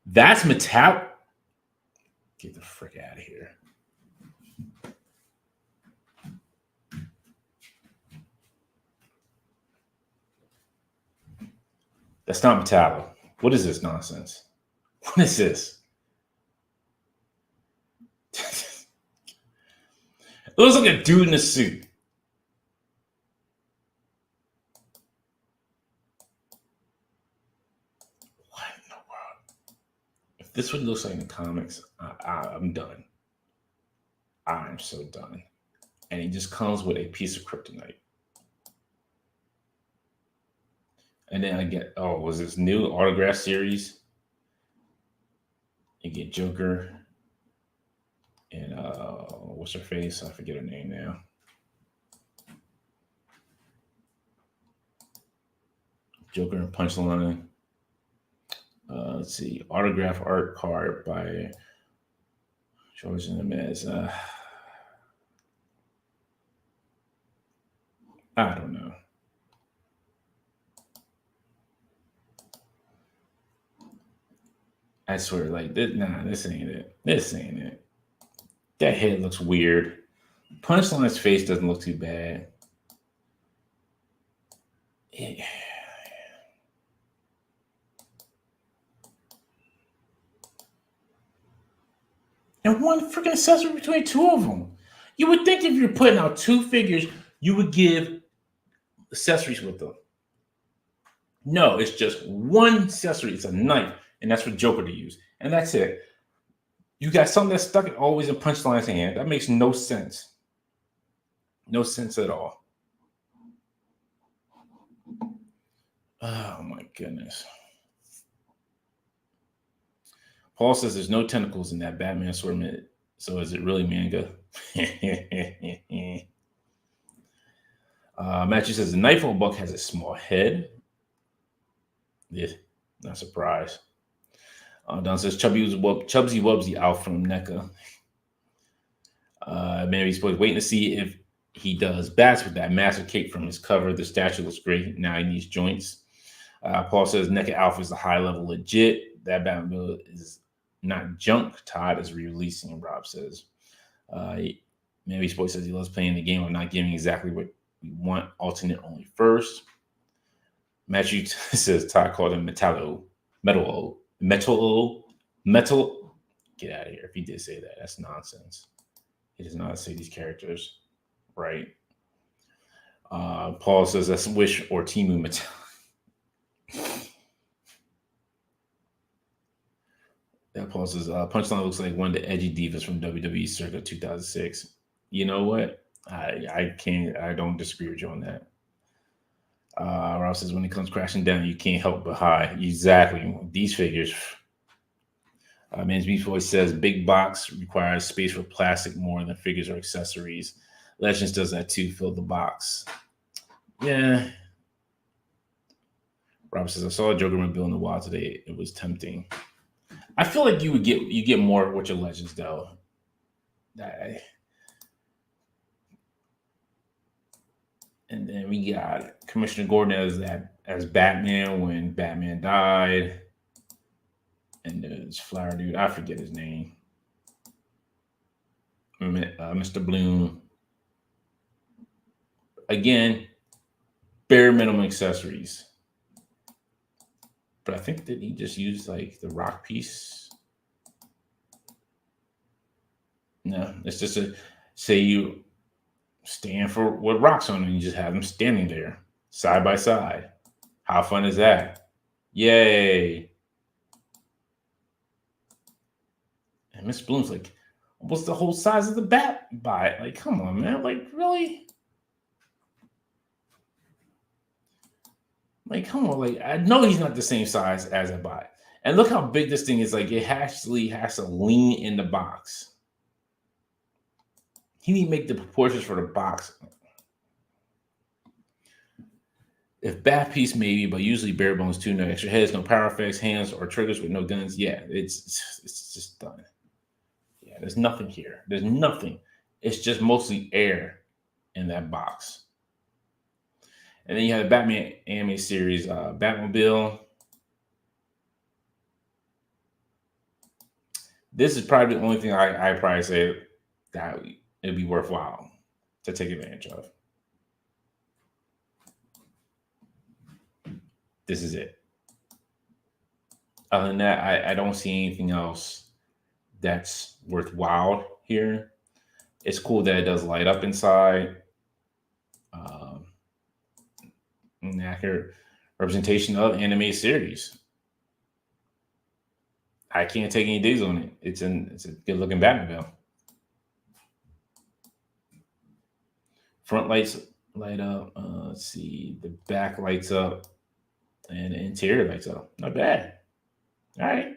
That's Metal. Get the frick out of here. That's not Metallo. What is this nonsense? What is this? It looks like a dude in a suit. What in the world? If this would look like in the comics, I'm done. I'm so done. And he just comes with a piece of kryptonite. And then I get, was this new autograph series? You get Joker and what's her face? I forget her name now. Joker and Punchline. Let's see, autograph art card by George Nunez. I don't know. I swear, like, this ain't it. This ain't it. That head looks weird. Punchline's face doesn't look too bad. And one freaking accessory between two of them. You would think if you're putting out two figures, you would give accessories with them. No, it's just one accessory. It's a knife, and that's for Joker to use. And that's it. You got something that's stuck always in Punchline's hand. That makes no sense. No sense at all. Oh, my goodness. Paul says there's no tentacles in that Batman assortment. So is it really manga? Matthew says the Nightfall Buck has a small head. Yeah, not surprised. Don says Chubsy Wubsy out from NECA. Mary's boy waiting to see if he does bats with that massive cape from his cover. The statue looks great. Now he needs joints. Paul says NECA Alpha is a high level legit. That Batmobile is not junk. Todd is releasing, Rob says. Mary's boy says he loves playing the game of not giving exactly what we want. Alternate only first. Matthew says Todd called him Metal. Get out of here. If he did say that, that's nonsense. He does not say these characters right. Paul says that's Wish or Timu Metal. That Paul says Punchline looks like one of the edgy divas from WWE circa 2006. You know what? I don't disagree with you on that. Ross says when it comes crashing down, you can't help but high. Exactly. These figures. Man's Beast Boy says big box requires space for plastic more than figures or accessories. Legends does that too. Fill the box. Yeah. Rob says I saw a Joker mobile in the wild today. It was tempting. I feel like you get more with your Legends though. And then we got Commissioner Gordon as Batman when Batman died. And there's Flower Dude. I forget his name. Mr. Bloom. Again, bare minimum accessories. But I think that he just used like the rock piece. No, it's just a say you stand for what rocks on, and you just have them standing there side by side. How fun is that? Yay! And Miss Bloom's like almost the whole size of the bat by it. Like, come on, man! Like, really? Like, come on! Like, I know he's not the same size as a bot. And look how big this thing is. Like, it actually has to lean in the box. He need to make the proportions for the box. If bat piece maybe, but usually bare bones too. No extra heads, no power effects, hands or triggers with no guns. Yeah, it's just done. Yeah, there's nothing here. There's nothing. It's just mostly air in that box. And then you have the Batman anime series, Batmobile. This is probably the only thing I probably say that it'd be worthwhile to take advantage of. This is it. Other than that, I don't see anything else that's worthwhile here. It's cool that it does light up inside. An accurate representation of anime series. I can't take any digs on it. It's a good looking Batmobile. Front lights light up. Let's see. The back lights up. And the interior lights up. Not bad. All right.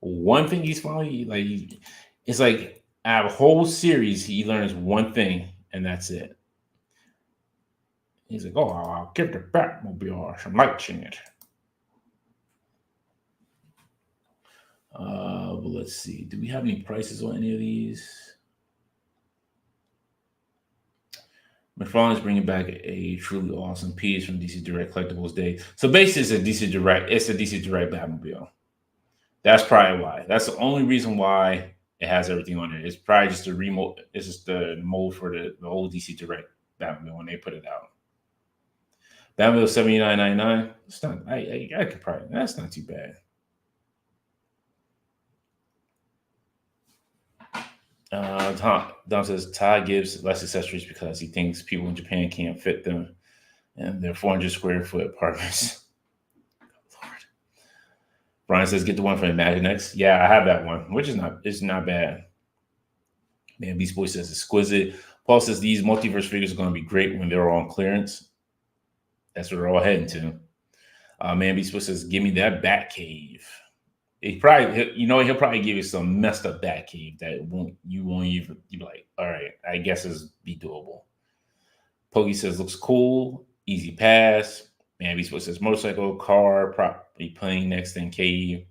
One thing he's finally like, it's like out of a whole series, he learns one thing, and that's it. He's like, oh, I'll give the Batmobile some lights in it. But let's see. Do we have any prices on any of these? McFarlane is bringing back a truly awesome piece from DC Direct Collectibles Day. So basically, it's a DC Direct. It's a DC Direct Batmobile. That's probably why. That's the only reason why it has everything on it. It's probably just a remote. It's just the mold for the old DC Direct Batmobile when they put it out. Batmobile $79.99. It's not. I could probably. That's not too bad. Dom says Todd gives less accessories because he thinks people in Japan can't fit them in their 400 square foot apartments. Lord. Brian says get the one from Imaginext. Yeah, I have that one, which is not bad. Man, Beast Boy says exquisite. Paul says these multiverse figures are going to be great when they're on clearance. That's what they're all heading to. Man, Beast Boy says give me that Batcave. He'll probably give you some messed up Batcave that you won't even be like, all right, I guess it's be doable. Pokey says looks cool, easy pass. Man, Beast Boy says motorcycle, car, probably playing next in cave.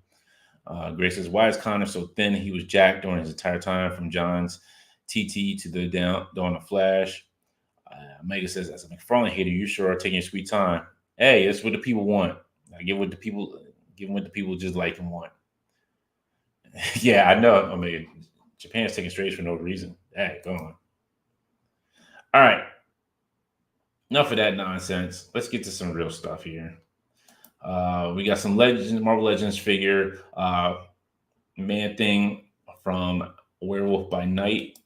Grace says, why is Connor so thin? He was jacked during his entire time from John's TT to the Dawn of Flash. Mega says, as a McFarlane hater, you sure are taking your sweet time. Hey, that's what the people want. Give what the people just like and want. Yeah, I know. I mean, Japan's taking straight for no reason. Hey, go on. All right. Enough of that nonsense. Let's get to some real stuff here. We got some Marvel Legends figure, Man-Thing from Werewolf by Night.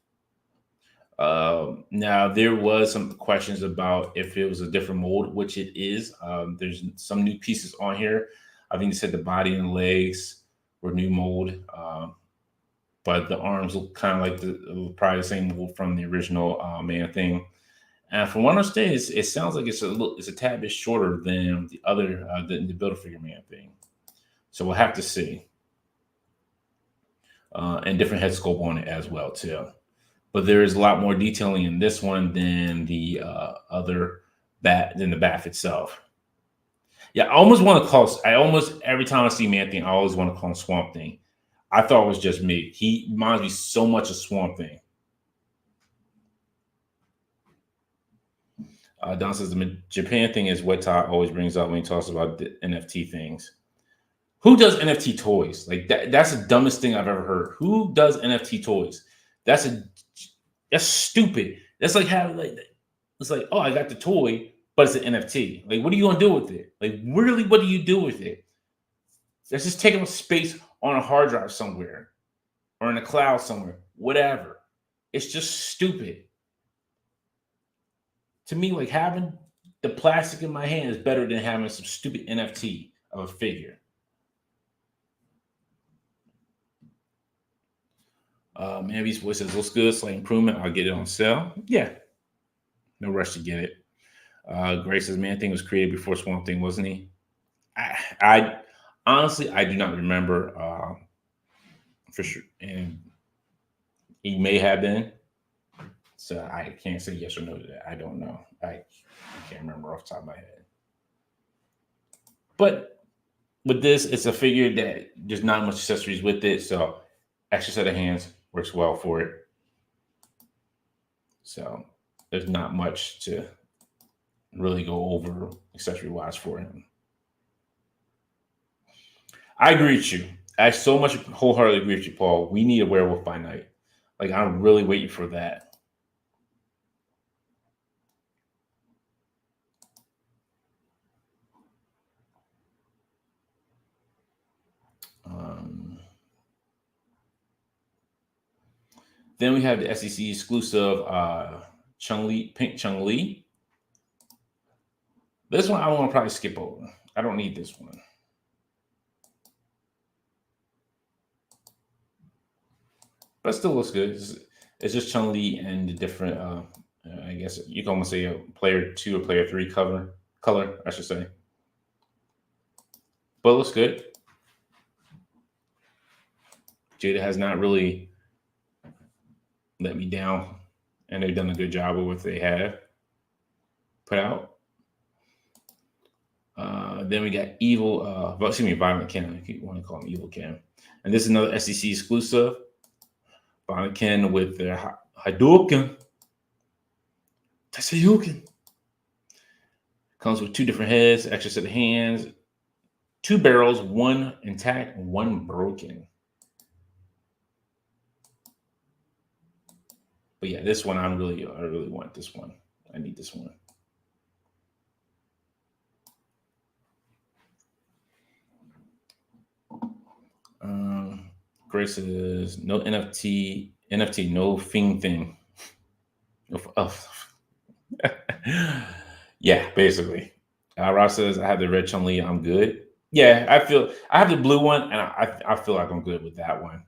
Now, there was some questions about if it was a different mold, which it is. There's some new pieces on here. I think they said the body and legs were new mold, but the arms look kind of like probably the same mold from the original Man-Thing. And from what I understand, it sounds like it's a tad bit shorter than the other the Build-A-Figure Man-Thing. So we'll have to see. And different head sculpt on it as well too. But there is a lot more detailing in this one than the other than the BAF itself. Yeah, I almost every time I see Man-Thing, I always want to call him Swamp Thing. I thought it was just me. He reminds me so much of Swamp Thing. Don says the Japan thing is what Todd always brings up when he talks about the NFT things. Who does NFT toys? Like that's the dumbest thing I've ever heard. Who does NFT toys? That's stupid. That's like having it's like, oh, I got the toy, but it's an NFT. Like, what are you gonna do with it? Like, really, what do you do with it? That's just taking up space on a hard drive somewhere or in a cloud somewhere, whatever. It's just stupid. To me, like having the plastic in my hand is better than having some stupid NFT of a figure. Manby's voice says looks good, slight improvement. I'll get it on sale. Yeah, no rush to get it. Grace says Man Thing was created before Swamp Thing, wasn't he? I honestly I do not remember for sure, and he may have been. So I can't say yes or no to that. I don't know. I can't remember off the top of my head. But with this, it's a figure that there's not much accessories with it, so extra set of hands works well for it. So there's not much to really go over accessory wise for him. I agree with you. I so much wholeheartedly agree with you, Paul. We need a werewolf by night. Like I'm really waiting for that. Then we have the SEC exclusive Chun-Li, Pink Chun-Li. This one I want to probably skip over. I don't need this one. But it still looks good. It's just Chun-Li and the different, I guess you can almost say a player 2 or player 3 color, I should say. But it looks good. Jada has not really let me down, and they've done a good job with what they have put out. Then we got Violent Ken. I keep wanting to call him Evil Ken. And this is another SEC exclusive. Violent Ken with their Hadouken. Tatsuyuken. Comes with 2 different heads, extra set of hands, 2 barrels, 1 intact, 1 broken. But yeah, this one I really want this one. I need this one. Grace says no NFT, no Fiend thing. Yeah, basically. Ross says I have the red Chun-Li, I'm good. Yeah, I have the blue one, and I feel like I'm good with that one.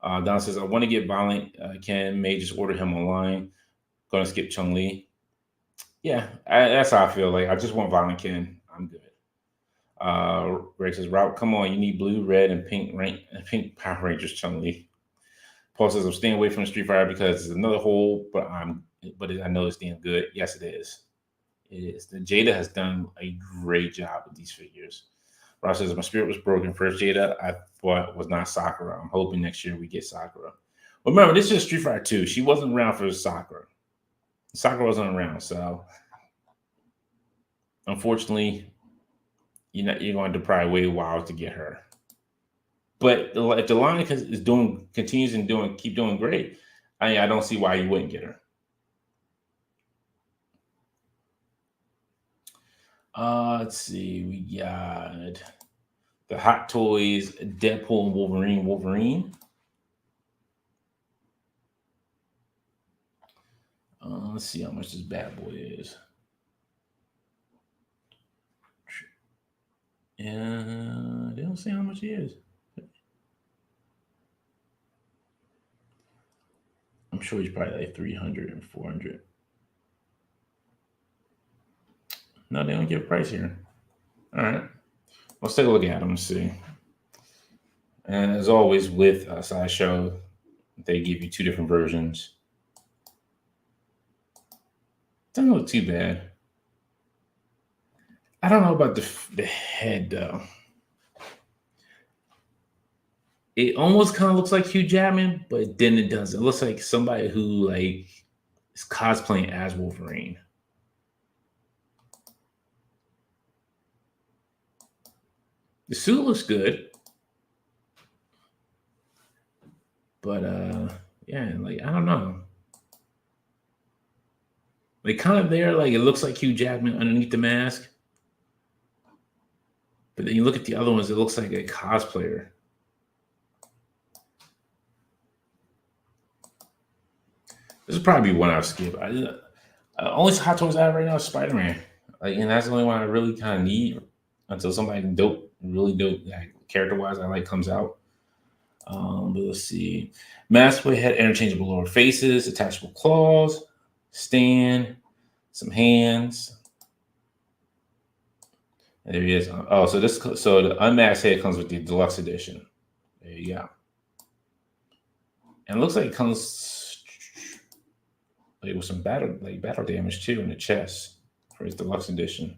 Don says I want to get Violent Ken, may just order him online. Gonna skip Chun-Li. Yeah, that's how I feel. Like I just want Violent Ken. I'm good. Greg says, Rob, come on, you need blue, red, and pink Power Rangers Chun-Li. Paul says, I'm staying away from the Street Fighter because it's another hole, but I know it's damn good. Yes, it is. It is. The Jada has done a great job with these figures. Rob says, my spirit was broken. First Jada, I thought was not Sakura. I'm hoping next year we get Sakura. But remember, this is Street Fighter 2. She wasn't around for Sakura. Sakura wasn't around, so unfortunately, you're going to probably wait a while to get her. But if the line continues and keep doing great, I don't see why you wouldn't get her. Let's see. We got the Hot Toys Deadpool and Wolverine. Let's see how much this bad boy is. And they don't say how much he is. I'm sure he's probably like 300 and 400. No, they don't give a price here. All right. Let's take a look at them and see. And as always with Sideshow, they give you 2 different versions. Doesn't look too bad. I don't know about the head though. It almost kind of looks like Hugh Jackman, but then it doesn't. It looks like somebody who like is cosplaying as Wolverine. The suit looks good, but yeah, like I don't know. Like kind of there, like it looks like Hugh Jackman underneath the mask. But then you look at the other ones, it looks like a cosplayer. This would probably be one I would skip. Only Hot Toys I have right now is Spider-Man. And that's the only one I really kind of need until somebody dope, really dope, like, character-wise, I like comes out. But let's see. Maskblade had interchangeable lower faces, attachable claws, stand, some hands. And there he is. Oh, so the unmasked head comes with the deluxe edition. There you go. And it looks like it comes like with some battle damage too in the chest for his deluxe edition.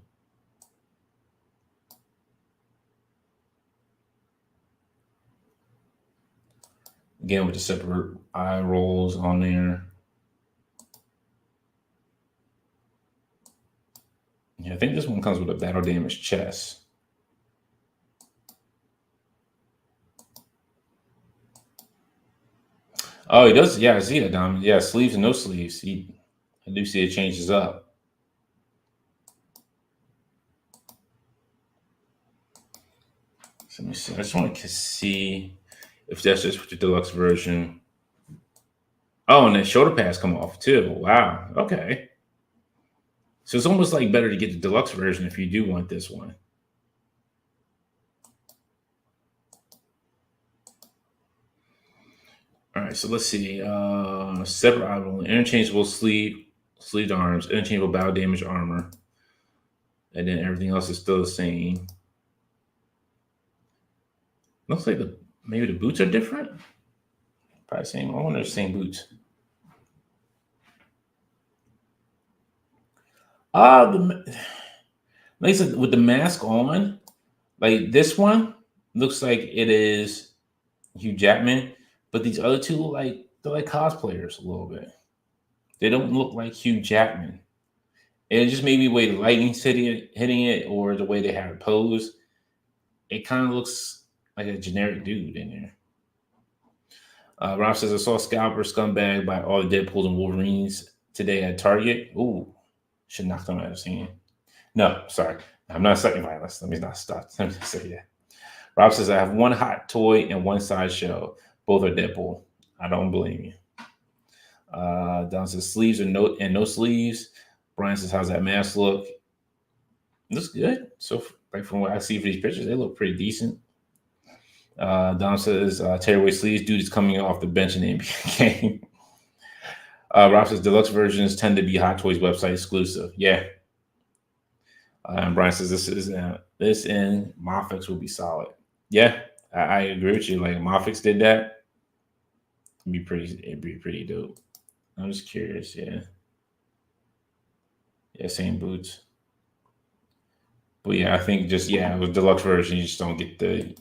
Again, with the separate eye rolls on there. Yeah, I think this one comes with a battle damage chest. Oh, he does. Yeah, I see that, Dom. Yeah, sleeves and no sleeves. I do see it changes up. So let me see. I just want to see if that's just with the deluxe version. Oh, and the shoulder pads come off too. Wow. Okay. So it's almost like better to get the deluxe version if you do want this one. All right, so let's see. Separate eyeball, interchangeable sleeved arms, interchangeable battle damage armor, and then everything else is still the same. Looks like maybe the boots are different. Probably same. I wonder if the same boots. Like I said, with the mask on, like this one looks like it is Hugh Jackman, but these other two look like they're like cosplayers a little bit. They don't look like Hugh Jackman. And it just maybe the way the lightning's hitting it, or the way they have it posed. It kind of looks like a generic dude in there. Rob says, I saw Scalper scumbag by all the Deadpools and Wolverines today at Target. Ooh, should knock them out of scene. No, sorry. I'm not citing violence. Let me not stop. Let me just say that. Rob says, I have one hot toy and one sideshow. Both are Deadpool. I don't blame you. Don says, sleeves and no sleeves. Brian says, how's that mask look? Looks good. So, like from what I see for these pictures, they look pretty decent. Don says, tearaway sleeves. Dude is coming off the bench in the NBA game. Rob says, deluxe versions tend to be Hot Toys website exclusive. Yeah. And Brian says, this and Mafex will be solid. Yeah, I agree with you. Like, Mafex did that. It'd be pretty dope. I'm just curious. Yeah. Yeah, same boots. But yeah, I think with deluxe version, you just don't get the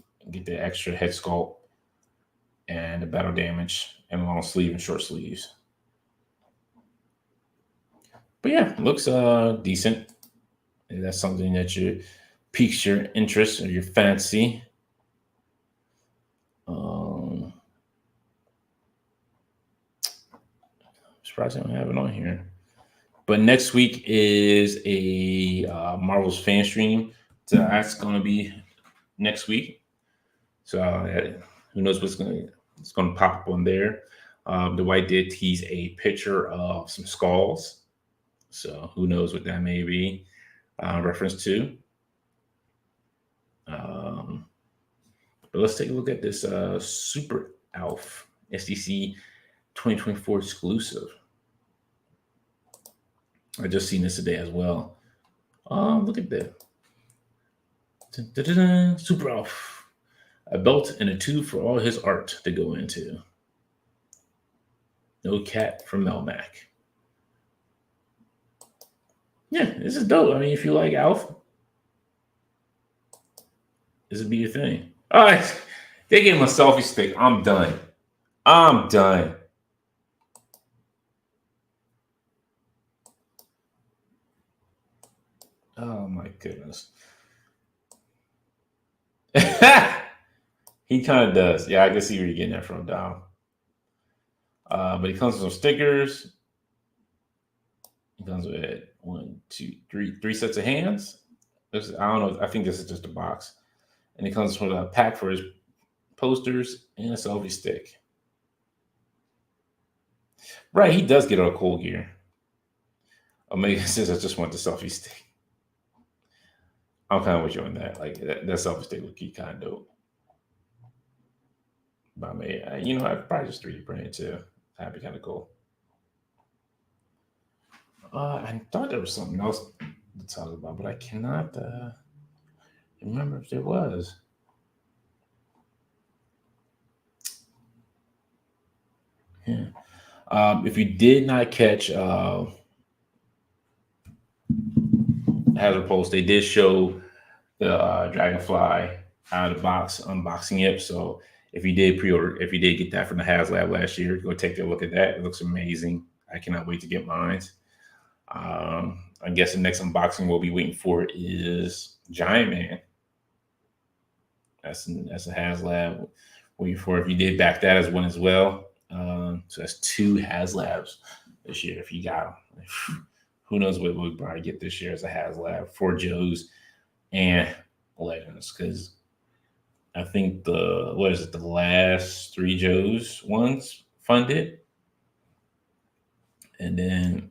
extra head sculpt and the battle damage and long sleeve and short sleeves. But yeah, looks decent. If that's something that piques your interest or your fancy. Surprised I don't have it on here. But next week is a Marvel's fan stream. So that's going to be next week. So who knows it's going to pop up on there. The White did tease a picture of some skulls. So who knows what that may be reference to. But let's take a look at this Super Alf SDC 2024 exclusive. I just seen this today as well. Look at that. Super Alf. A belt and a tube for all his art to go into. No cat from Melmac. Yeah, this is dope. I mean, if you like Alf, this would be your thing. All right. They gave him a selfie stick. I'm done. Oh my goodness. He kind of does. Yeah, I can see where you're getting that from, Dom. But he comes with some stickers. He comes with 1, 2, 3 sets of hands. I don't know. I think this is just a box. and it comes with a pack for his posters and a selfie stick. Right, he does get a cool gear. Omega says, "I just want the selfie stick." I'm kind of with you on that. Like that selfie stick would be kind of dope. But I mean, I'd probably just 3D print it too. That'd be kind of cool. I thought there was something else to talk about, but I cannot remember if there was. Yeah. If you did not catch Hazard Post, they did show the Dragonfly out of the box, unboxing it. So if you did pre-order, if you did get that from the HasLab last year, go take a look at that. It looks amazing. I cannot wait to get mine. I guess the next unboxing we'll be waiting for is Giant Man. That's a HasLab waiting for. If you did back that as one as well. So that's 2 HasLabs this year. If you got them, who knows what we'll probably get this year as a HasLab for Joe's and Legends, because I think the last 3 Joe's ones funded, and then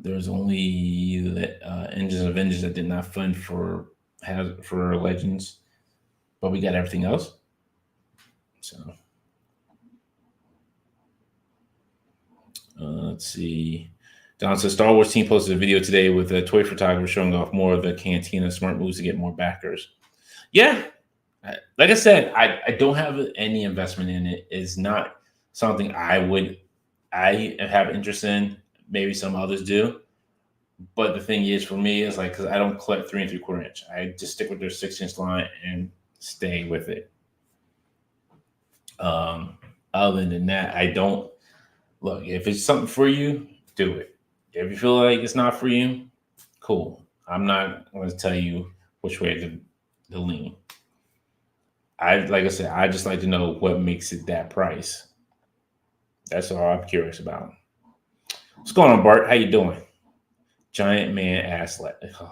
there's only the Engines of Vengeance that did not fund for Legends, but we got everything else. So let's see. Don says Star Wars team posted a video today with a toy photographer showing off more of the Cantina smart moves to get more backers. Yeah, like I said, I don't have any investment in it. It's not something I have interest in. Maybe some others do, but the thing is, for me, is like, because I don't collect 3 3/4 inch. I just stick with their 6-inch line and stay with it. Other than that, I don't look. If it's something for you, do it. If you feel like it's not for you, cool. I'm not going to tell you which way to lean. Like I said, I just like to know what makes it that price. That's all I'm curious about. What's going on, Bart? How you doing? Giant Man ass. Oh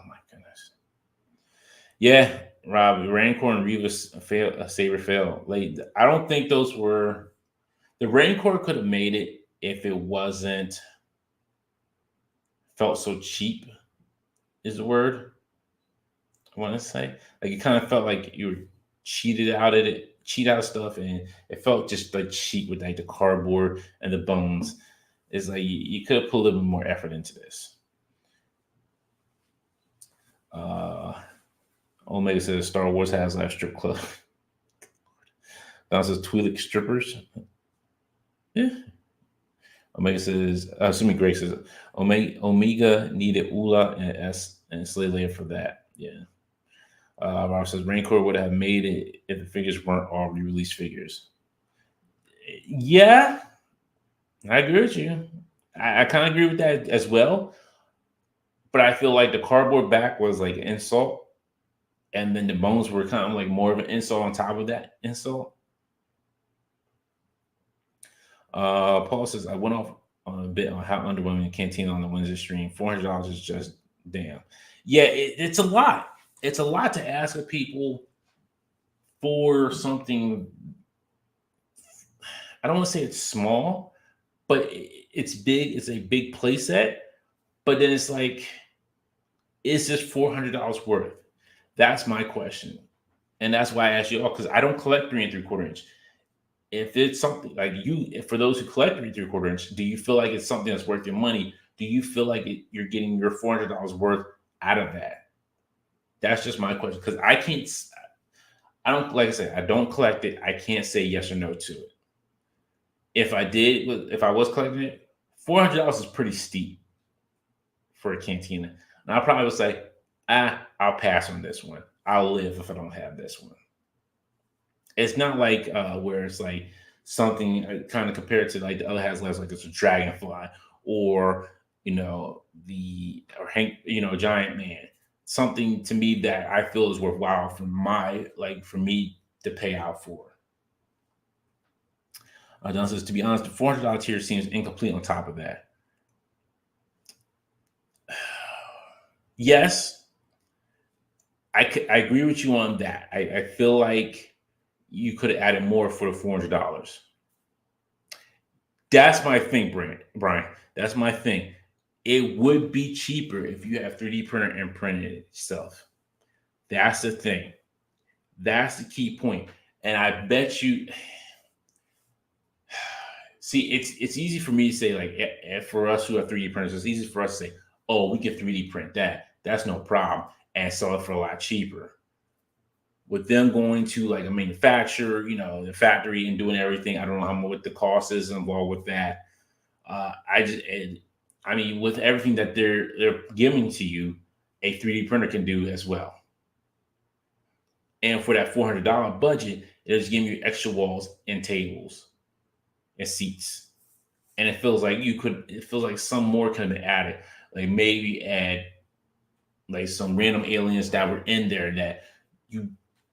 my goodness. Yeah, Rob, Rancor and Revis Saber fail. Like, I don't think those were. The Rancor could have made it if it wasn't felt so cheap. Is the word I want to say? Like, it kind of felt like you were cheat out of stuff, and it felt just like cheap with like the cardboard and the bones. It's like you could have put a little bit more effort into this. Omega says Star Wars has a strip club. Don says Twi'lek strippers. Yeah. Omega says, assuming Greg says Omega needed Ula and S and Slay Layer for that. Yeah. Rob says Rancor would have made it if the figures weren't all re-released figures. Yeah, I agree with you. I kind of agree with that as well. But I feel like the cardboard back was like an insult, and then the bones were kind of like more of an insult on top of that insult. Paul says I went off on a bit on how underwhelming Cantina on the Wednesday stream. $400 is just damn. Yeah, it's a lot. It's a lot to ask of people for something. I don't want to say it's small, but it's big. It's a big play set. But then it's like, is this $400 worth? That's my question. And that's why I asked you all, because I don't collect 3 3/4 inch. If it's something like for those who collect 3 3/4 inch, do you feel like it's something that's worth your money? Do you feel like you're getting your $400 worth out of that? That's just my question, because I don't, like I said, I don't collect it. I can't say yes or no to it. If I was collecting it, $400 is pretty steep for a Cantina. And I probably would say, I'll pass on this one. I'll live if I don't have this one. It's not like where it's like something kind of compared to like the other HasLabs, like it's a Dragonfly or Giant Man. Something to me that I feel is worthwhile for me to pay out for. Don says, to be honest, the $400 tier seems incomplete on top of that. Yes, I agree with you on that. I feel like you could have added more for the $400. That's my thing, Brian. That's my thing. It would be cheaper if you have 3D printer and printed it yourself. That's the thing. That's the key point. And I bet you see it's easy for me to say, like, for us who have 3D printers, it's easy for us to say, oh, we can 3D print that. That's no problem. And sell it for a lot cheaper. With them going to like a manufacturer, the factory and doing everything, I don't know how much what the cost is involved with that. I mean, with everything that they're giving to you, a 3D printer can do as well. And for that $400 budget, it'll just give you extra walls and tables and seats. And it feels like some more could have been added. Like maybe add like some random aliens that were in there that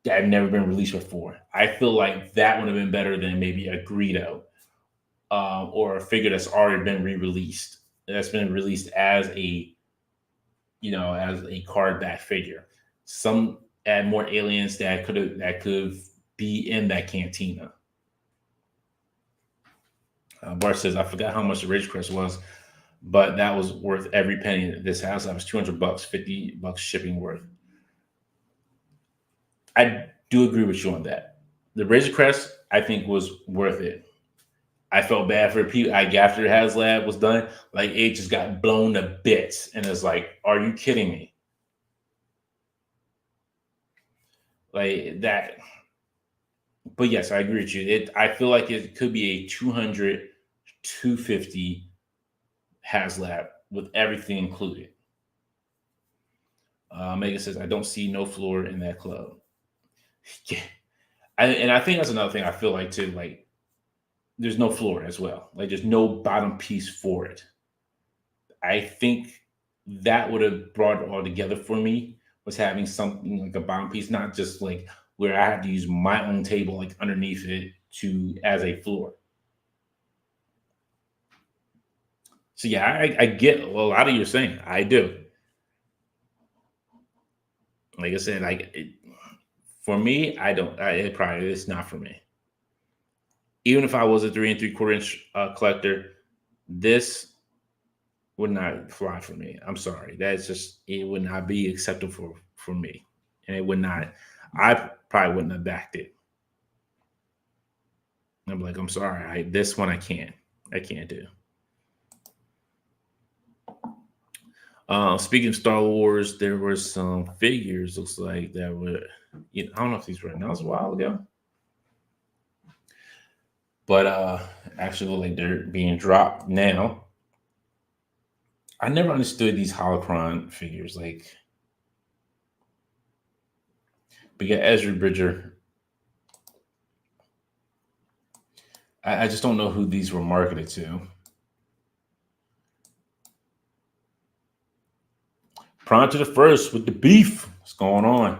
have never been released before. I feel like that would have been better than maybe a Greedo, or a figure that's already been re-released. That's been released as a card back figure. Some add more aliens that could be in that cantina. Bart says, I forgot how much the Ridge Crest was, but that was worth every penny. This house, that was $200, $50 shipping worth. I do agree with you on that. The Razor Crest, I think, was worth it. I felt bad for people. Like after HasLab was done, like it just got blown to bits, and it's like, are you kidding me? Like that. But yes, I agree with you. I feel like it could be a 200, 250 HasLab with everything included. Megan says, I don't see no floor in that club. Yeah. And I think that's another thing I feel like too. Like, there's no floor as well. Like, there's no bottom piece for it. I think that would have brought it all together for me, was having something like a bottom piece, not just like where I had to use my own table like underneath it to as a floor. So yeah, I get a lot of your saying. I do. Like I said, for me, I don't. It probably it's not for me. Even if I was a 3 3/4 inch collector, this would not fly for me. I'm sorry. That's just it would not be acceptable for me, and it would not. I probably wouldn't have backed it. I'm like, I'm sorry. This one I can't. I can't do. Speaking of Star Wars, there were some figures. Looks like that were. I don't know if these were announced a while ago, but actually look like they're being dropped now. I never understood these holocron figures. Like, we got Ezra Bridger. I just don't know who these were marketed to. Prime to the first with the beef. What's going on?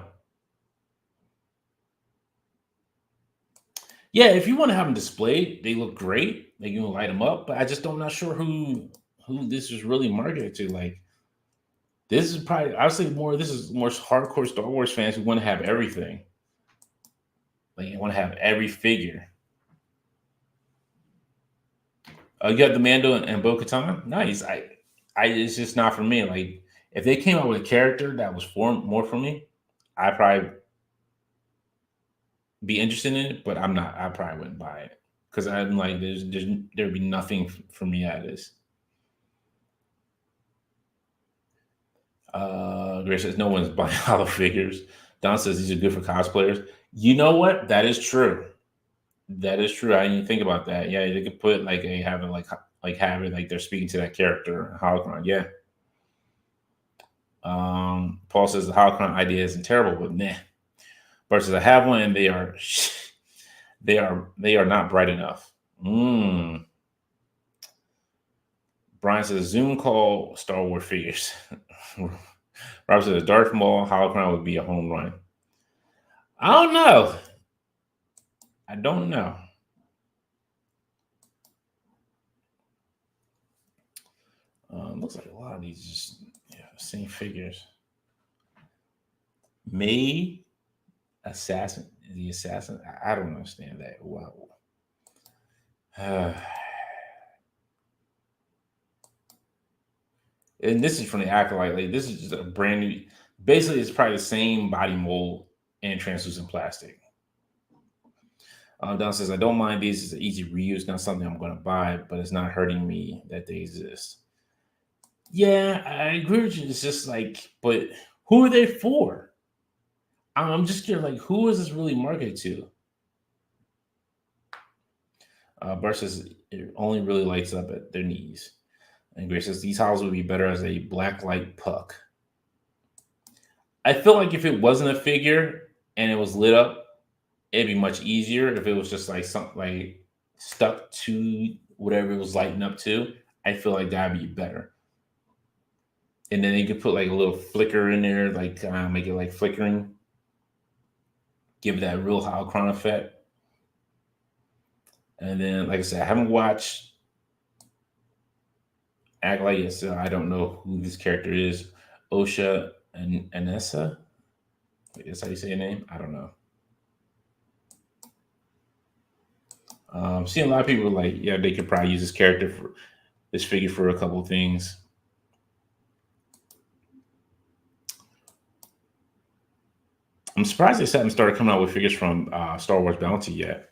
Yeah, if you want to have them displayed, they look great. Like, you can light them up, but I just don't not sure who this is really marketed to. Like, this is probably I would say more. This is more hardcore Star Wars fans who want to have everything. Like, you want to have every figure. You got the Mando and Bo-Katan. Nice. It's just not for me. Like, if they came out with a character that was more for me, I probably be interested in it. But I'm not. I probably wouldn't buy it because I'm like, there'd be nothing for me out of this. Grace says no one's buying hollow figures. Don says these are good for cosplayers. You know what? That is true. That is true. I didn't even think about that. Yeah, they could put like a have it have it like they're speaking to that character holocron. Yeah. Paul says the holocron idea isn't terrible, but nah. Versus I have one and they are not bright enough. Brian says Zoom call Star Wars figures. Robert says Darth Maul holocron would be a home run. I don't know. I don't know. Looks like a lot of these just same figures. May assassin, the assassin. I don't understand that. Wow. And this is from the Acolyte. Like this is just a brand new. Basically, it's probably the same body mold and translucent plastic. Don says, I don't mind these. It's an easy reuse, not something I'm going to buy, but it's not hurting me that they exist. Yeah, I agree with you. It's just like, but who are they for? I'm just curious, like, who is this really marketed to? Bart says it only really lights up at their knees. And Grace says these houses would be better as a black light puck. I feel like if it wasn't a figure and it was lit up, it'd be much easier. If it was just like something like stuck to whatever it was lighting up to, I feel like that'd be better. And then you could put like a little flicker in there, like make it like flickering, give it that real holocron effect. And then, like I said, I haven't watched Act Like It, so I don't know who this character is. Osha and Anessa. Wait, that's how you say your name? I don't know. Seeing a lot of people like, yeah, they could probably use this character for this figure for a couple of things. I'm surprised they haven't started coming out with figures from Star Wars Bounty yet.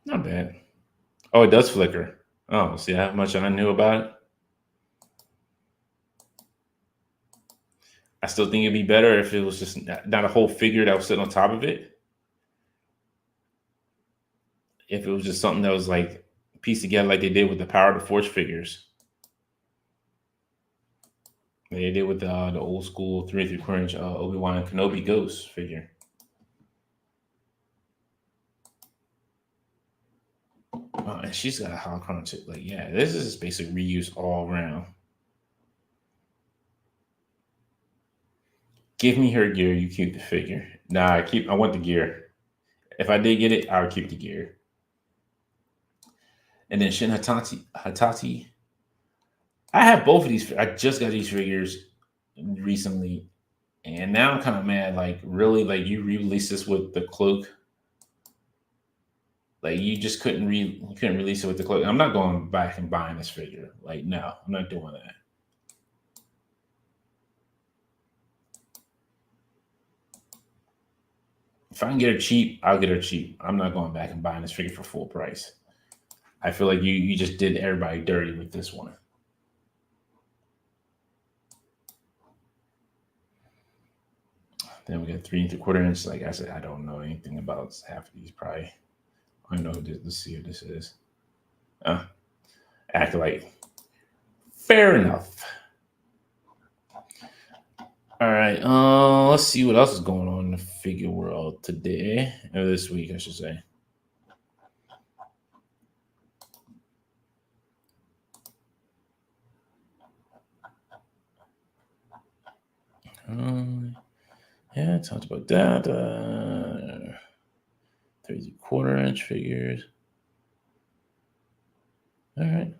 Not bad. Oh, it does flicker. Oh, see how much I knew about it? I still think it'd be better if it was just not a whole figure that was sitting on top of it. If it was just something that was like pieced together like they did with the Power of the Force figures. They did with the old school 3 3/4 inch Obi-Wan Kenobi Ghost figure. And she's got a holocron too. Like, yeah, this is basic reuse all around. Give me her gear, you keep the figure. Nah, I want the gear. If I did get it, I would keep the gear. And then Shin Hatati. I have both of these. I just got these figures recently, and now I'm kind of mad. Like, really, like you re-release this with the cloak. Like you just you couldn't release it with the cloak. I'm not going back and buying this figure. Like, no, I'm not doing that. If I can get her cheap, I'll get her cheap. I'm not going back and buying this figure for full price. I feel like you just did everybody dirty with this one. Then we got 3 3/4 inch. Like I said, I don't know anything about half of these. Probably I don't know who this. Let's see who this is. Acolyte. Fair enough. All right. Let's see what else is going on in the figure world today or this week, I should say. Yeah, talked about that. 3 3/4 inch figures. All right.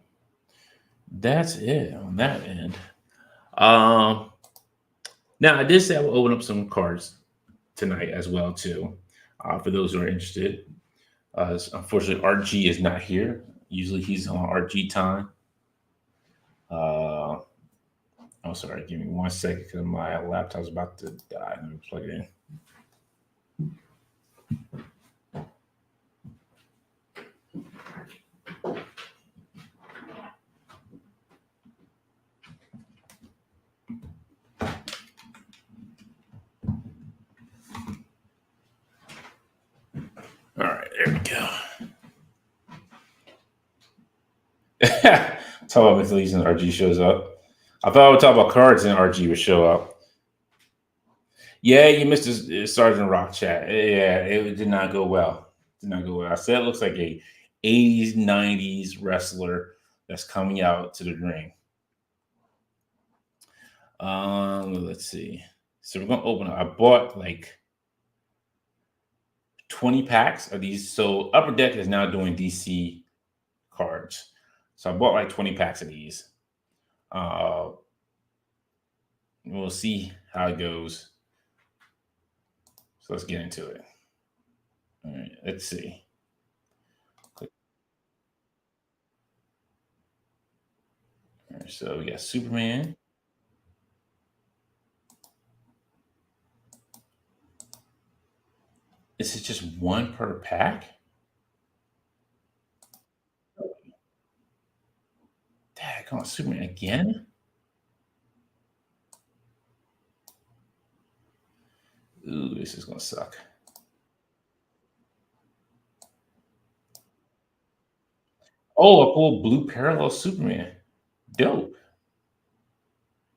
That's it on that end. Now I did say I will open up some cards tonight as well too, for those who are interested. Unfortunately, RG is not here. Usually he's on RG time. Oh, sorry. Give me 1 second because my laptop's about to die. Let me plug it in. All right, there we go. Talk about Mythales and RG shows up. I thought I would talk about cards and RG would show up. Yeah, you missed Sergeant Rock chat. Yeah, it did not go well. Did not go well. I said it looks like a 80s, 90s wrestler that's coming out to the ring. Let's see. So we're gonna open up. I bought like 20 packs of these. So Upper Deck is now doing DC cards. So I bought like 20 packs of these. Uh, we'll see how it goes. So let's get into it. All right, let's see. All right, so we got Superman. Is it just one per pack? Dang, come on, Superman again? Ooh, this is gonna suck. Oh, a full blue parallel Superman. Dope.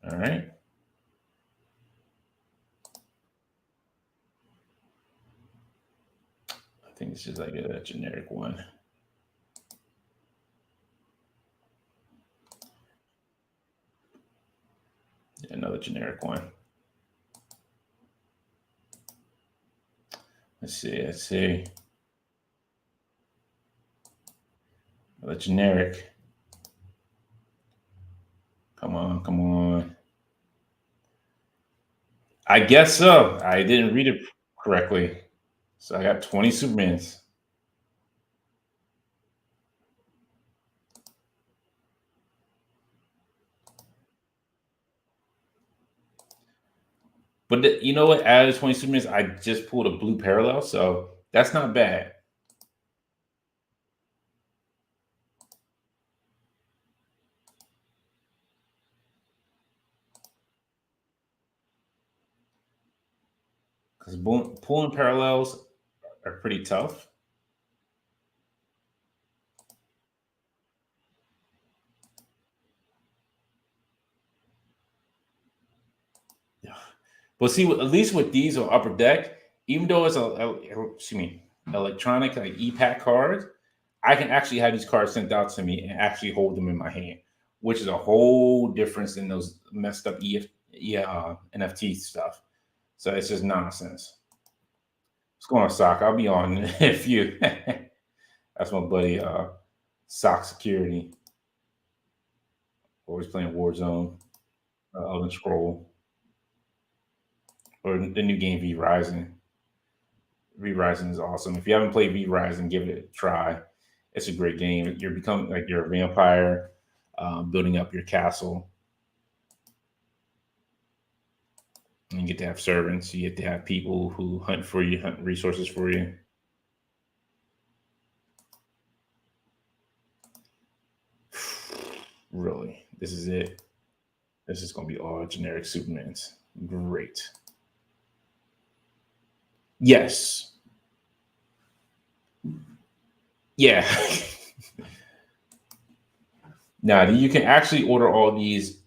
All right. I think it's just like a generic one. Another generic one. Let's see. Let's see. Another generic. Come on. Come on. I guess so. I didn't read it correctly. So I got 20 Supermans. But you know what? Out of the 20 Supermans, I just pulled a blue parallel. So that's not bad. Because pulling parallels are pretty tough. Yeah. But see, at least with these on Upper Deck, even though it's excuse me, electronic like e-pack cards, I can actually have these cards sent out to me and actually hold them in my hand, which is a whole difference in those messed up NFT stuff. So it's just nonsense. What's going on, Sock? I'll be on in a few. That's my buddy, Sock Security. Always playing Warzone, Elden Scroll, or the new game V Rising. V Rising is awesome. If you haven't played V Rising, give it a try. It's a great game. You're becoming like you're a vampire, building up your castle. And you get to have servants. You get to have people who hunt for you, hunt resources for you. Really, this is it. This is going to be all generic Supermans. Great. Yes. Yeah. Now you can actually order all these.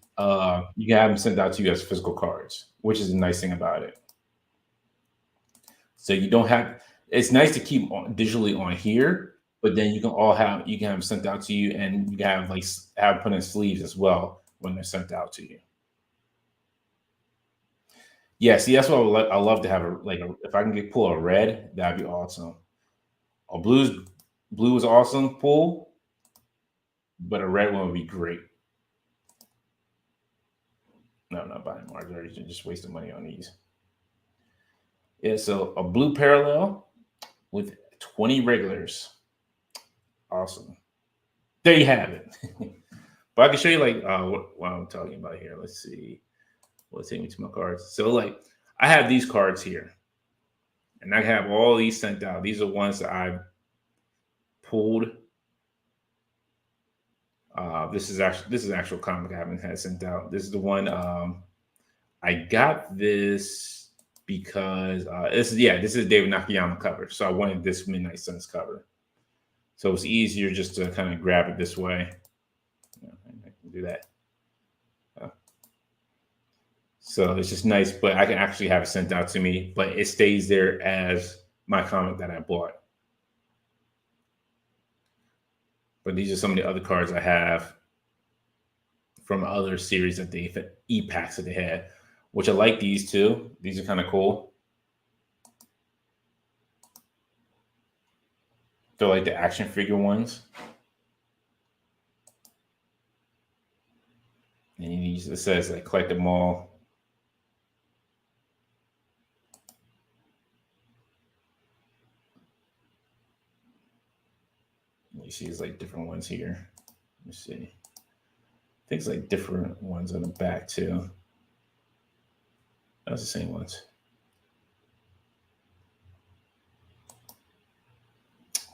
You can have them sent out to you as physical cards, which is the nice thing about it. So you don't have. It's nice to keep on, digitally on here, but then you can have them sent out to you, and you can have like have put in sleeves as well when they're sent out to you. Yeah, see, that's what I love to have if I can get pull a red, that'd be awesome. A blue is awesome pull, but a red one would be great. No, I'm not buying Mars. Already just wasting money on these. Yeah, so a blue parallel with 20 regulars. Awesome. There you have it. But I can show you like what I'm talking about here. Let's see. Let's take me to my cards. So like I have these cards here, and I have all these sent out. These are ones that I've pulled. This is actual comic I haven't had sent out. This is the one I got this because this is David Nakayama cover. So I wanted this Midnight Suns cover. So it's easier just to kind of grab it this way. I can do that. So it's just nice, but I can actually have it sent out to me, but it stays there as my comic that I bought. But these are some of the other cards I have from other series that they e-packs that they had, which I like these too. These are kind of cool. They're like the action figure ones. And it says like collect them all. You see, it's like different ones here. Let me see. I think it's like different ones on the back too. That's the same ones.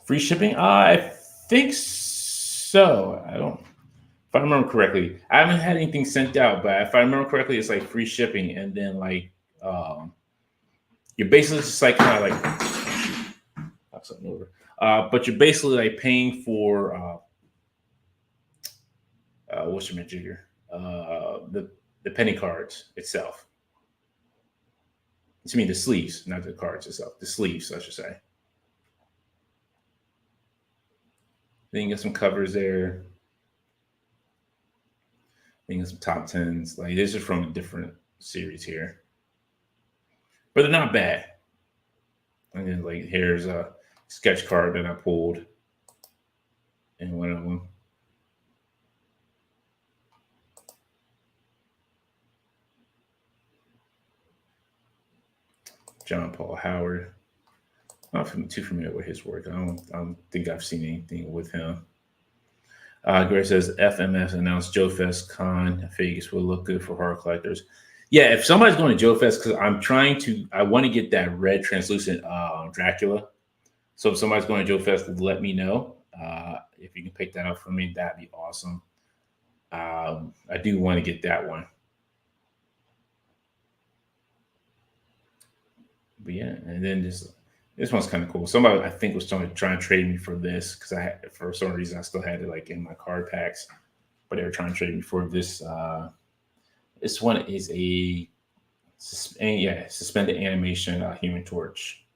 Free shipping? I think so. I don't. If I remember correctly, I haven't had anything sent out, but if I remember correctly, it's like free shipping, and then like you're basically just like kind of like knock something over. But you're basically like paying for what's your jigger? The penny cards itself. I mean the sleeves, not the cards itself. The sleeves, I should say. Then you get some covers there. Then you get some top tens. Like this is from a different series here, but they're not bad. And then like here's a sketch card that I pulled in one of them. John Paul Howard. I'm not too familiar with his work. I don't think I've seen anything with him. Gray says FMS announced Joe Fest Con Vegas will look good for horror collectors. Yeah, if somebody's going to Joe Fest, because I want to get that red translucent Dracula. So if somebody's going to Joe Fest, let me know. If you can pick that up for me, that'd be awesome. I do want to get that one. But yeah, and then this one's kind of cool. Somebody I think was trying to trade me for this because for some reason I still had it like in my card packs, but they were trying to trade me for this. This one is a suspended animation Human Torch,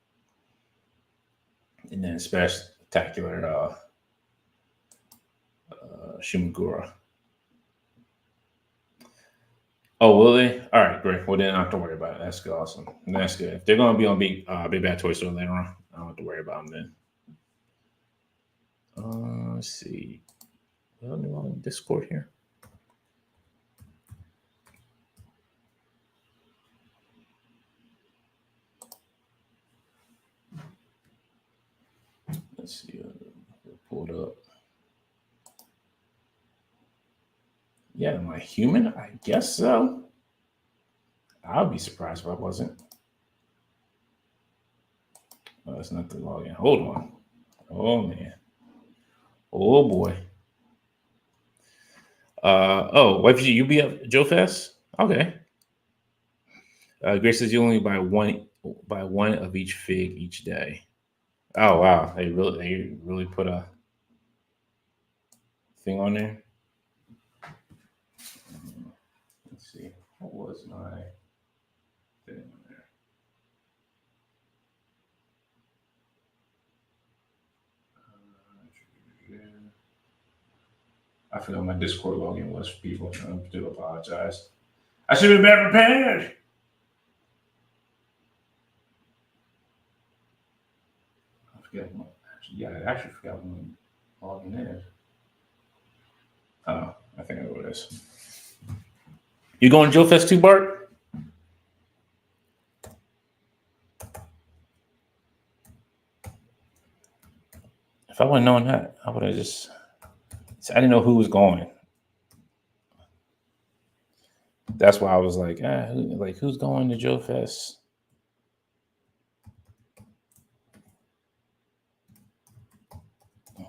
and then spectacular Shumagura. Oh, will they? All right, great. Well, then I don't have to worry about it. That's good. Awesome. That's good. If they're going to be on Big Bad Toy Store later on, I don't have to worry about them then. Let's see. Well, they're on Discord here. Let's see. Pull it up. Yeah, am I human? I guess so. I'll be surprised if I wasn't. Oh, that's not the login. Hold on. Oh man. Oh boy. Why did you be at Joe Fest? Okay. Grace says you only buy one of each fig each day. Oh wow, they really put a thing on there. Let's see. What was my thing on there? I forgot what my Discord login was for people. I do apologize. I should have been better prepared. I forgot. I actually forgot when login is. Oh, I think I know what it is. You going to Joe Fest too, Bart? If I wouldn't known that, I would have just. I didn't know who was going. That's why I was like, who's going to Joe Fest?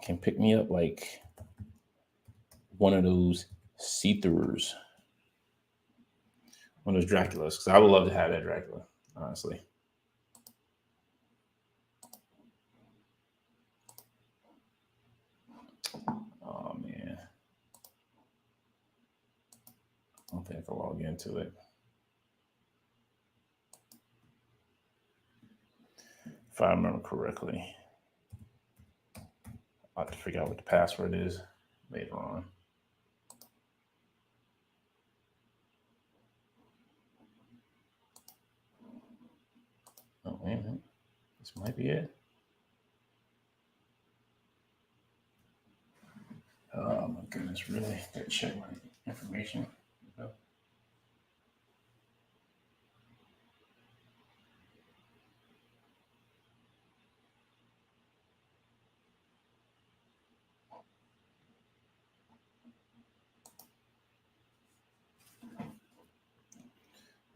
Can pick me up like one of those see-throughs, one of those Draculas, because I would love to have that Dracula, honestly. Oh man, I don't think I can log into it. If I remember correctly, I'll have to figure out what the password is later on. Oh, wait a minute. This might be it. Oh my goodness, really? Gotta check my information.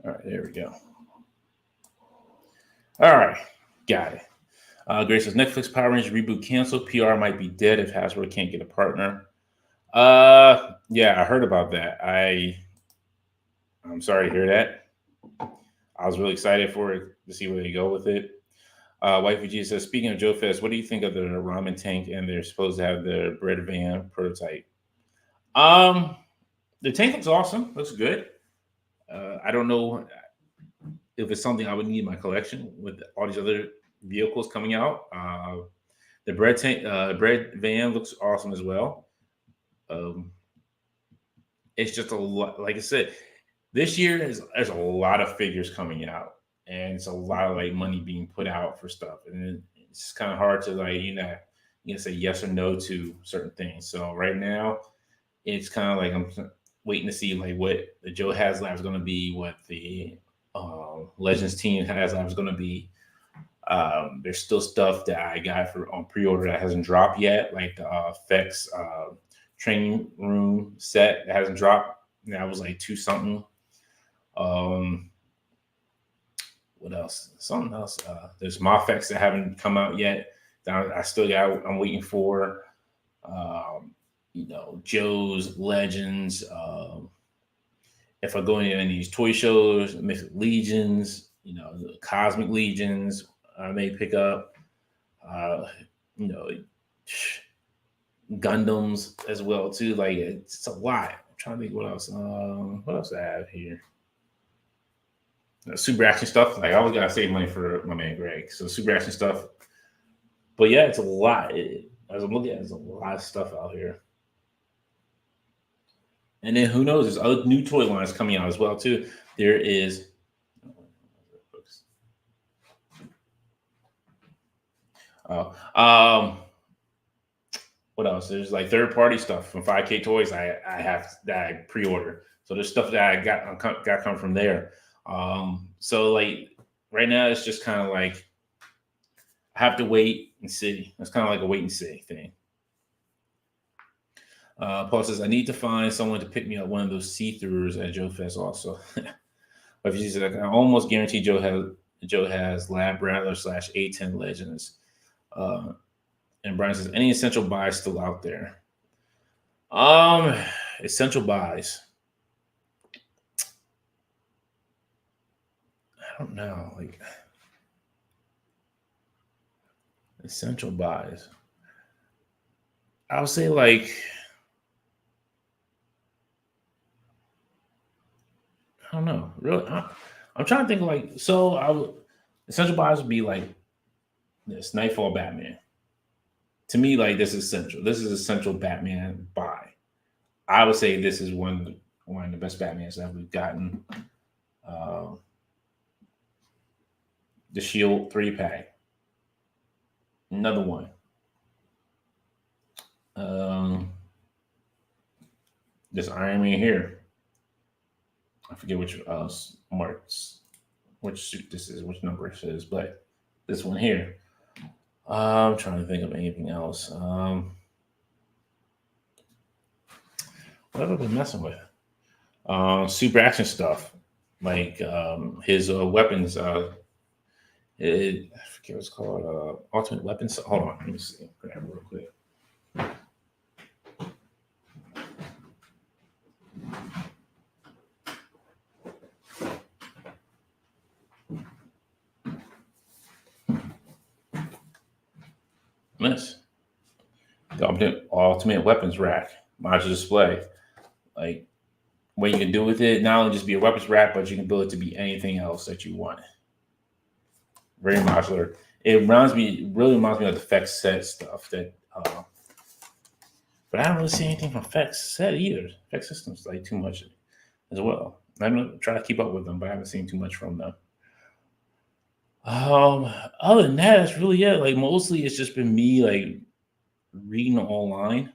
All right, there we go. All right, got it. Grace says Netflix Power Rangers reboot canceled. PR might be dead if Hasbro can't get a partner. Yeah, I heard about that. I'm sorry to hear that. I was really excited for it to see where they go with it. Wifey G says, speaking of Joe Fest, what do you think of the ramen tank? And they're supposed to have the bread van prototype. Um, the tank looks awesome. Looks good. I don't know if it's something I would need in my collection with all these other vehicles coming out. The bread van looks awesome as well. Um, it's just a lot. Like I said, this year there's a lot of figures coming out, and it's a lot of like money being put out for stuff, and it's kind of hard to like you can say yes or no to certain things. So right now, it's kind of like I'm waiting to see like what the Joe HasLab is going to be, what the Legends Team HasLab is going to be. There's still stuff that I got for on pre-order that hasn't dropped yet, like the Fex training room set that hasn't dropped. That was like two something. Um, what else? Something else. There's Mofex that haven't come out yet. That I still got. I'm waiting for. Joe's Legends. If I go into any of these toy shows, Mythic Legions, the Cosmic Legions, I may pick up. Uh, you know, Gundams as well too. Like it's a lot. I'm trying to think what else. What else I have here? Super action stuff. Like I always gotta save money for my man Greg. So super action stuff. But yeah, it's a lot. As I'm looking at it, there's a lot of stuff out here. And then who knows? There's other new toy lines coming out as well too. There is. Oh, what else? There's like third party stuff from 5K Toys. I have that I pre-order. So there's stuff that I got come from there. So like right now it's just kind of like I have to wait and see. It's kind of like a wait and see thing. Paul says I need to find someone to pick me up one of those see-throughs at Joe Fest also. But if you said I can almost guarantee Joe has Lab Rattler / A10 Legends. And Brian says any essential buys still out there. Um, Essential buys. I don't know, like essential buys. I would say like I don't know. Really, I'm trying to think like so. Essential buys would be like this Nightfall Batman. To me, like this is essential. This is essential Batman buy. I would say this is one of the best Batmans that we've gotten. Uh, the Shield 3-pack. Another one. Um, this Iron Man here. I forget which marks, which suit this is, which number it is, but this one here. I'm trying to think of anything else. What have I been messing with? Super action stuff, like his weapons. I forget what it's called. Ultimate Weapons. Hold on, let me see. Grab it real quick. Miss the ultimate weapons rack modular display. Like what you can do with it, not only just be a weapons rack, but you can build it to be anything else that you want. Very modular. Really reminds me of the Fex set stuff. But I don't really see anything from Fex set either. Fex Systems like too much as well. I'm gonna try to keep up with them, but I haven't seen too much from them. Other than that, that's really it. Like mostly, it's just been me like reading online,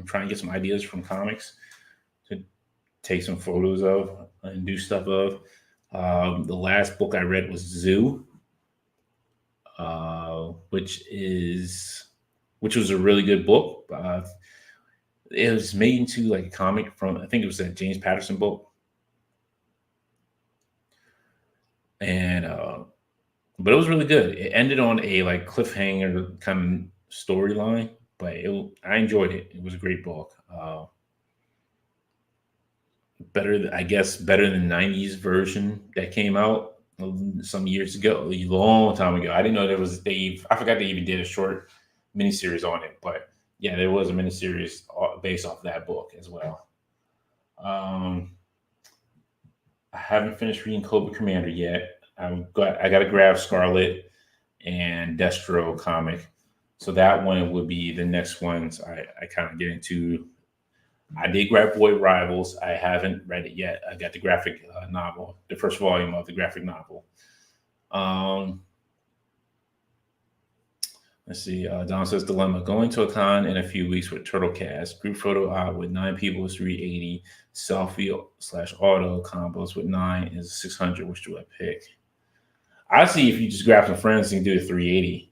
trying to get some ideas from comics to take some photos of and do stuff of. The last book I read was Zoo, which was a really good book. It was made into like a comic from I think it was a James Patterson book. but it was really good. It ended on a like cliffhanger kind of storyline, but I enjoyed it. It was a great book. I guess, better than the '90s version that came out some years ago, a long time ago. I didn't know there was Dave. I forgot they even did a short miniseries on it, but yeah, there was a miniseries based off that book as well. I haven't finished reading Cobra Commander yet. I got to grab Scarlet and Destro comic, so that one would be the next ones I kind of get into. I did grab Boy Rivals. I haven't read it yet. I got the graphic novel, the first volume of the graphic novel. Let's see. Don says Dilemma. Going to a con in a few weeks with Turtle Cast. Group photo out with 9 people is 380. Selfie/auto combos with 9 is 600. Which do I pick? I see if you just grab some friends and do the 380.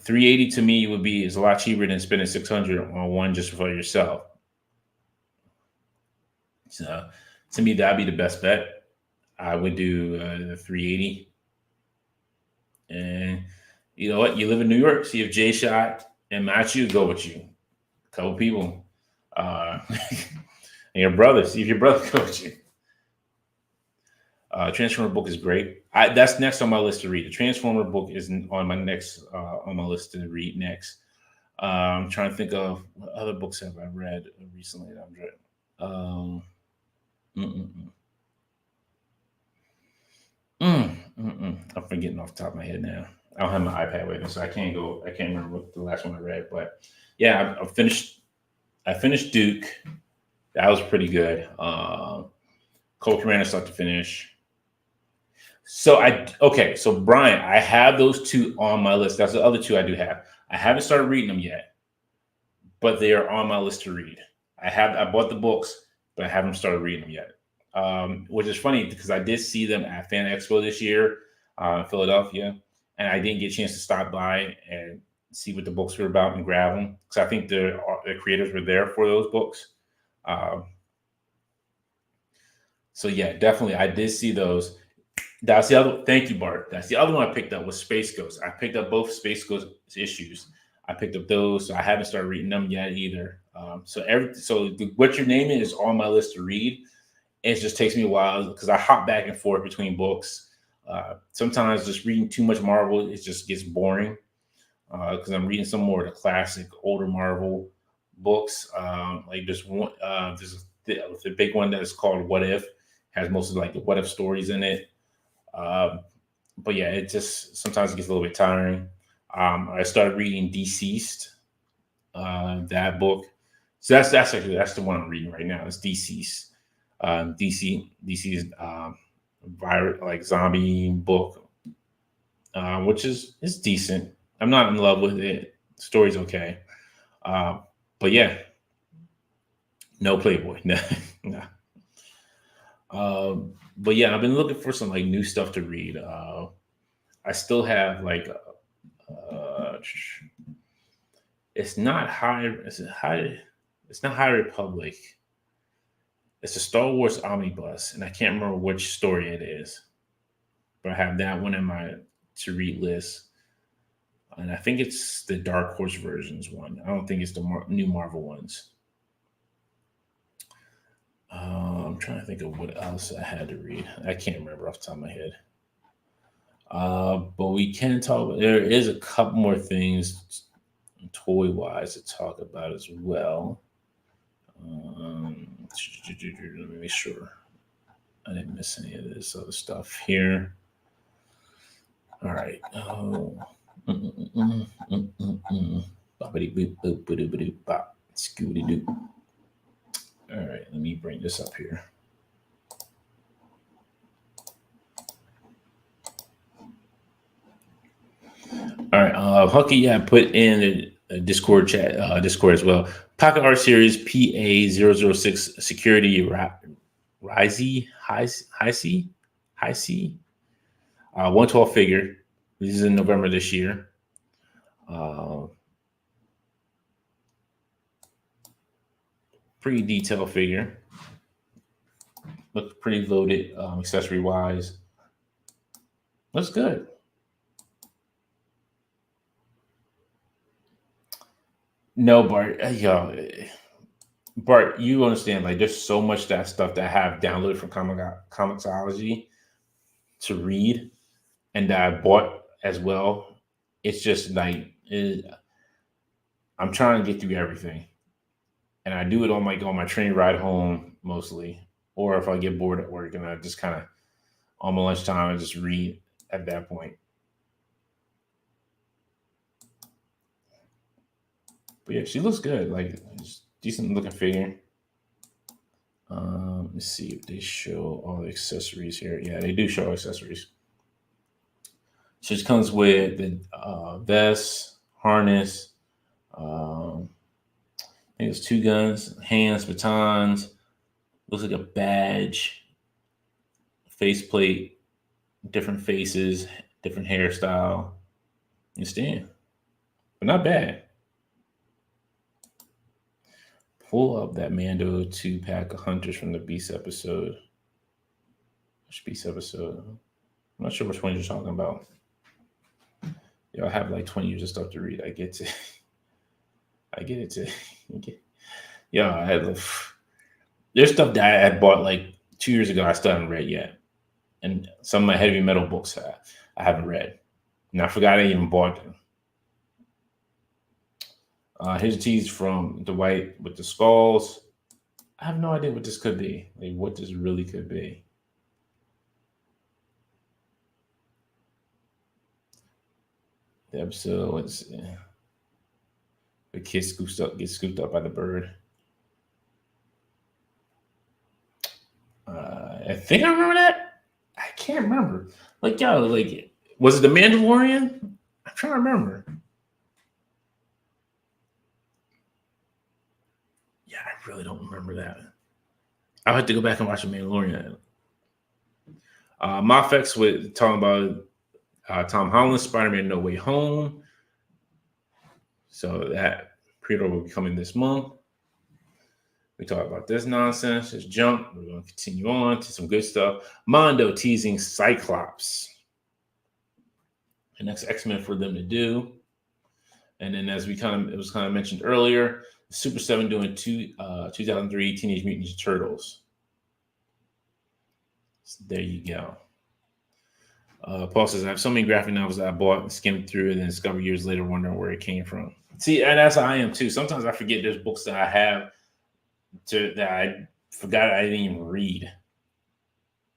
380 to me is a lot cheaper than spending 600 on one just for yourself. So to me, that'd be the best bet. I would do the 380. And you know what? You live in New York. See if Jay Shot and Matthew go with you. A couple people. And your brother. See if your brother go with you. Transformer book is great. That's next on my list to read. The Transformer book is on my list to read next. I'm trying to think of what other books have I read recently that I've read. I'm forgetting off the top of my head now. I don't have my iPad with me, so I can't remember what the last one I read. But yeah, I finished Duke. That was pretty good. Cobra Commander start to finish. So Brian, I have those 2 on my list. That's the other 2 I do have. I haven't started reading them yet, but they are on my list to read. I bought the books, but I haven't started reading them yet. Which is funny because I did see them at Fan Expo this year in Philadelphia, and I didn't get a chance to stop by and see what the books were about and grab them because I think the creators were there for those books. So yeah, definitely, I did see those. That's the other. Thank you, Bart. That's the other one I picked up was Space Ghost. I picked up both Space Ghost issues. I picked up those, so I haven't started reading them yet either. What you're naming is on my list to read. It just takes me a while because I hop back and forth between books. Sometimes just reading too much Marvel, it just gets boring because I'm reading some more of the classic, older Marvel books. Like there's one, there's the big one that is called What If, has most of like the What If stories in it. But yeah, it just sometimes it gets a little bit tiring. I started reading Deceased, that book. So that's the one I'm reading right now. It's Deceased. DC's virus like zombie book, which is decent. I'm not in love with it. The story's okay, but yeah, no Playboy, no. But yeah, I've been looking for some like new stuff to read. I still have like, it's not high. It's not High Republic. It's a Star Wars omnibus, and I can't remember which story it is, but I have that one in my to read list, and I think it's the Dark Horse versions one. I don't think it's the new Marvel ones. I'm trying to think of what else I had to read. I can't remember off the top of my head. But we can talk. There is a couple more things toy wise to talk about as well. Let me make sure I didn't miss any of this other stuff here. All right. Scooty doo. All right, let me bring this up here. All right, Hucky, yeah, put in the Discord chat, Discord as well. Pocket Art Series PA006 Security Risey High C 112 figure. This is in November this year. Pretty detailed figure. Looks pretty loaded, accessory wise. Looks good. No, Bart, Bart, you understand? Like, there's so much that stuff that I have downloaded from Comixology to read, and that I bought as well. It's just like I'm trying to get through everything, and I do it on my train ride home mostly, or if I get bored at work and I just kind of on my lunchtime I just read at that point. But yeah, she looks good. Like, decent looking figure. Let's see if they show all the accessories here. Yeah, they do show accessories. So it comes with the vest, harness. I think it's two guns, hands, batons. Looks like a badge, faceplate, different faces, different hairstyle. You stand, but not bad. Pull up that Mando 2-pack of Hunters from the Beast episode. Which Beast episode? I'm not sure which one you're talking about. I have like 20 years of stuff to read. I get it to. Yeah, there's stuff that I had bought like 2 years ago. I still haven't read yet, and some of my heavy metal books I haven't read, and I forgot I even bought them. Here's a tease from the White with the Skulls. I have no idea what this could be. Like, what this really could be. The episode was the kid gets scooped up by the bird. I think I remember that. I can't remember. Like, yo, like, was it the Mandalorian? I'm trying to remember. Yeah, I really don't remember that. I'll have to go back and watch the Mandalorian. Mafex with talking about Tom Holland, Spider-Man No Way Home. So that pre-order will be coming this month. We talked about this nonsense. Just jump. We're going to continue on to some good stuff. Mondo teasing Cyclops. The next X-Men for them to do. And then, as it was kind of mentioned earlier, Super 7 doing 2003 Teenage Mutant Ninja Turtles. So there you go. Paul says, I have so many graphic novels that I bought and skimmed through and then discovered years later wondering where it came from. See, and that's how I am too. Sometimes I forget there's books that I have that I forgot I didn't even read.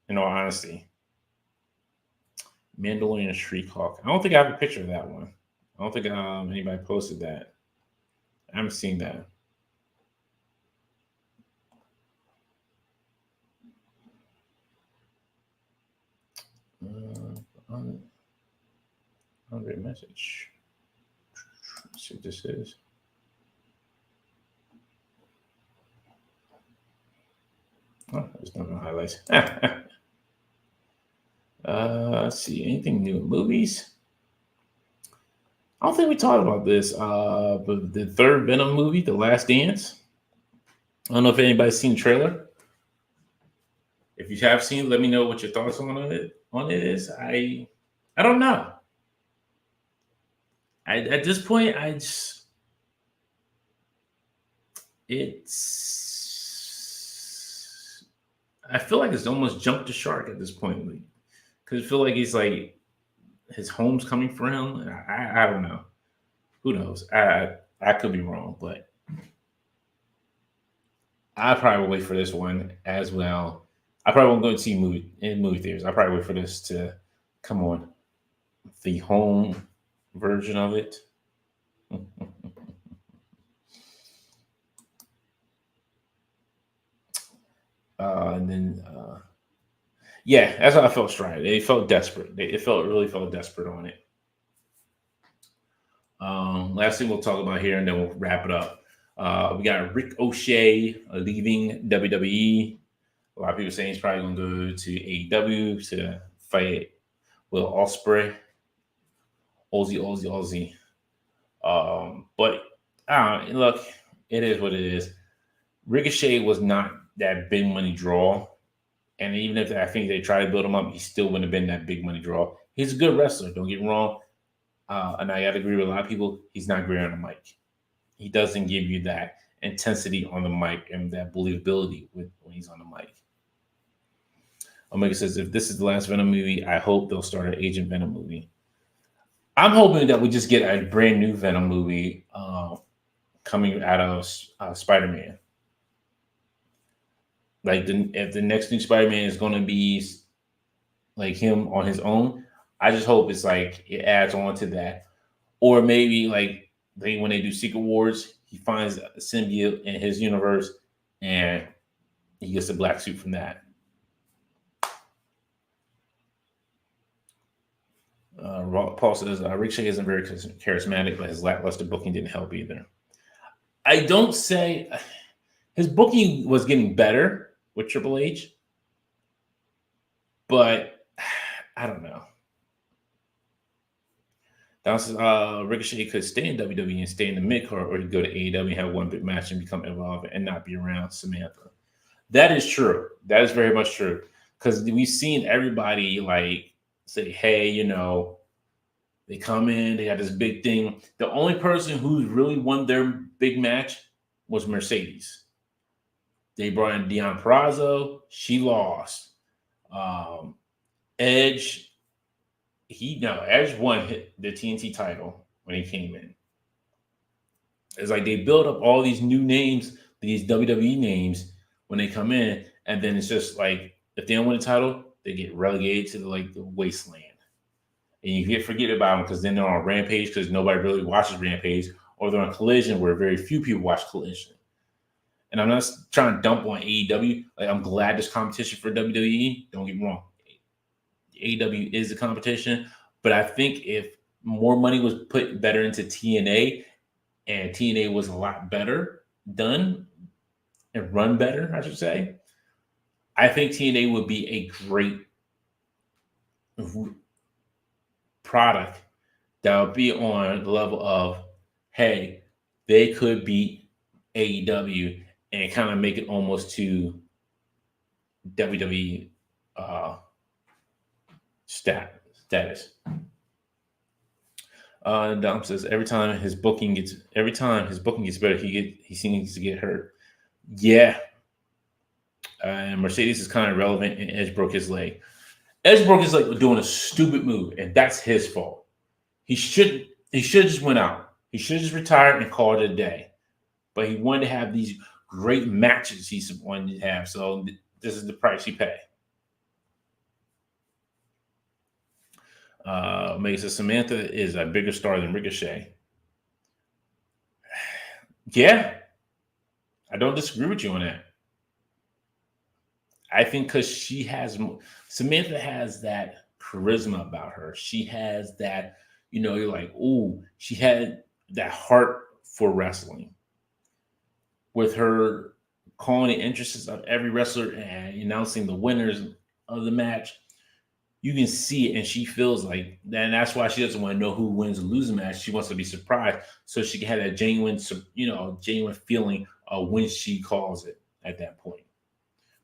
In all honesty. Mandalorian Shriek Hawk. I don't think I have a picture of that one. I don't think anybody posted that. I haven't seen that. Unread message. Let's see what this is. Oh, there's no highlights. Let's see. Anything new in movies? I don't think we talked about this. But the third Venom movie, The Last Dance. I don't know if anybody's seen the trailer. If you have seen, let me know what your thoughts on it is. I don't know. At this point, I feel like it's almost jumped the shark at this point, because I feel like he's like his home's coming for him. I don't know. Who knows? I could be wrong, but I probably will wait for this one as well. I probably won't go and see movie theaters. I probably wait for this to come on the home version of it. And then, yeah, that's how I felt. Stride. They felt desperate. It really felt desperate on it. Last thing we'll talk about here, and then we'll wrap it up. We got Rick O'Shea leaving WWE. A lot of people saying he's probably going to go to AEW to fight Will Ospreay. Aussie. But look, it is what it is. Ricochet was not that big money draw And even if I think they try to build him up, he still wouldn't have been that big money draw. He's a good wrestler, don't get me wrong. And I got to agree with a lot of people, he's not great on the mic. He doesn't give you that intensity on the mic and that believability when he's on the mic. Omega says, if this is the last Venom movie, I hope they'll start an Agent Venom movie. I'm hoping that we just get a brand new Venom movie coming out of Spider-Man. Like if the next new Spider-Man is going to be like him on his own, I just hope it's like it adds on to that. Or maybe like when they do Secret Wars, he finds a symbiote in his universe and he gets a black suit from that. Paul says Ricochet isn't very charismatic, but his lackluster booking didn't help either. I don't say his booking was getting better with Triple H, but I don't know. That was, Ricochet could stay in WWE and stay in the mid-card, or he'd go to AEW and have one big match and become irrelevant and not be around Samantha. That is true. That is very much true. Because we've seen everybody like say, hey, you know, they come in, they got this big thing. The only person who really won their big match was Mercedes. They brought in Deonna Purrazzo. She lost. Edge, Edge won the TNT title when he came in. It's like they build up all these new names, these WWE names when they come in, and then it's just like if they don't win the title, they get relegated to the wasteland. And you forget about them because then they're on Rampage because nobody really watches Rampage, or they're on Collision where very few people watch Collision. And I'm not trying to dump on AEW. Like, I'm glad there's competition for WWE. Don't get me wrong. AEW is the competition, but I think if more money was put better into TNA and TNA was a lot better done and run better, I should say, I think TNA would be a great product that would be on the level of, hey, they could beat AEW and kind of make it almost to WWE status. Dom says every time his booking gets better, he seems to get hurt. Yeah. And Mercedes is kind of relevant, and Edge broke his leg. Edge broke his leg doing a stupid move, and that's his fault. He should just went out. He should just retired and called it a day. But he wanted to have these great matches he wanted to have. So this is the price he paid. May says Samantha is a bigger star than Ricochet. Yeah, I don't disagree with you on that. I think because Samantha has that charisma about her. She has that, you're like, ooh, she had that heart for wrestling. With her calling the interests of every wrestler and announcing the winners of the match, you can see it, and she feels like that. And that's why she doesn't want to know who wins or loses the match. She wants to be surprised, so she can have that genuine feeling when she calls it at that point.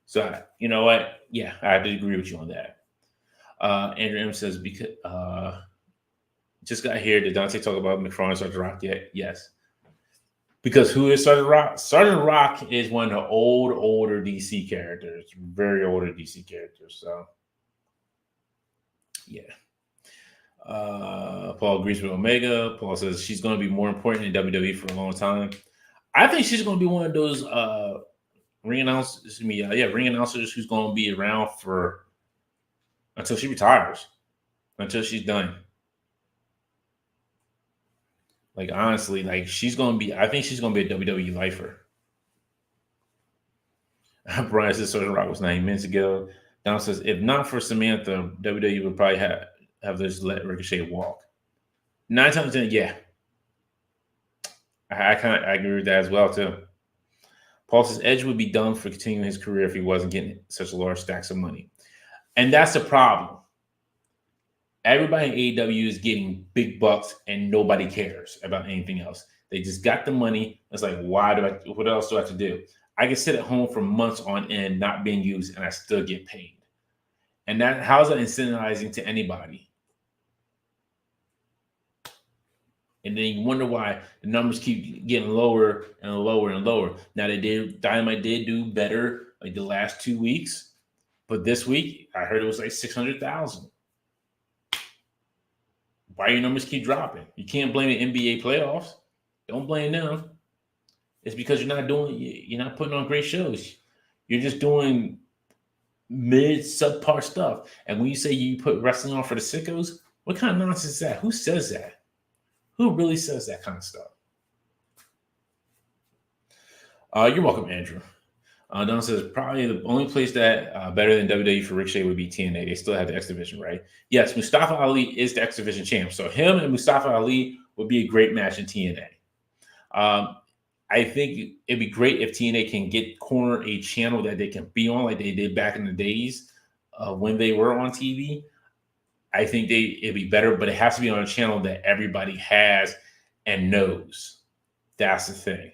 So you know what? Yeah, I have to agree with you on that. Andrew M says because just got here. Did Dante talk about McFarlane Sergeant Rock yet? Yes. Because who is Sergeant Rock? Sergeant Rock is one of the older DC characters, very older DC characters. So, yeah. Paul agrees with Omega. Paul says she's going to be more important in WWE for a long time. I think she's going to be one of those ring announcers who's going to be around until she retires, until she's done. Like, honestly, I think she's going to be a WWE lifer. Brian says Sergeant Rock was 90 minutes ago. Don says, if not for Samantha, WWE would probably have just let Ricochet walk. 9 times 10, yeah. I agree with that as well, too. Paul says Edge would be dumb for continuing his career if he wasn't getting such large stacks of money. And that's the problem. Everybody in AEW is getting big bucks and nobody cares about anything else. They just got the money. It's like, what else do I have to do? I can sit at home for months on end not being used and I still get paid. And that how's that incentivizing to anybody? And then you wonder why the numbers keep getting lower and lower and lower. Now Dynamite did do better like the last 2 weeks, but this week I heard it was like 600,000. Why your numbers keep dropping? You can't blame the NBA playoffs. Don't blame them. It's because you're not putting on great shows. You're just doing mid subpar stuff. And when you say you put wrestling on for the sickos, what kind of nonsense is that? Who says that? Who really says that kind of stuff? You're welcome, Andrew. Don says probably the only place that better than WWE for Ricochet would be TNA. They still have the X Division, right? Yes, Mustafa Ali is the X Division champ, so him and Mustafa Ali would be a great match in TNA. I think it'd be great if TNA can corner a channel that they can be on, like they did back in the days when they were on TV. I think it'd be better, but it has to be on a channel that everybody has and knows. That's the thing.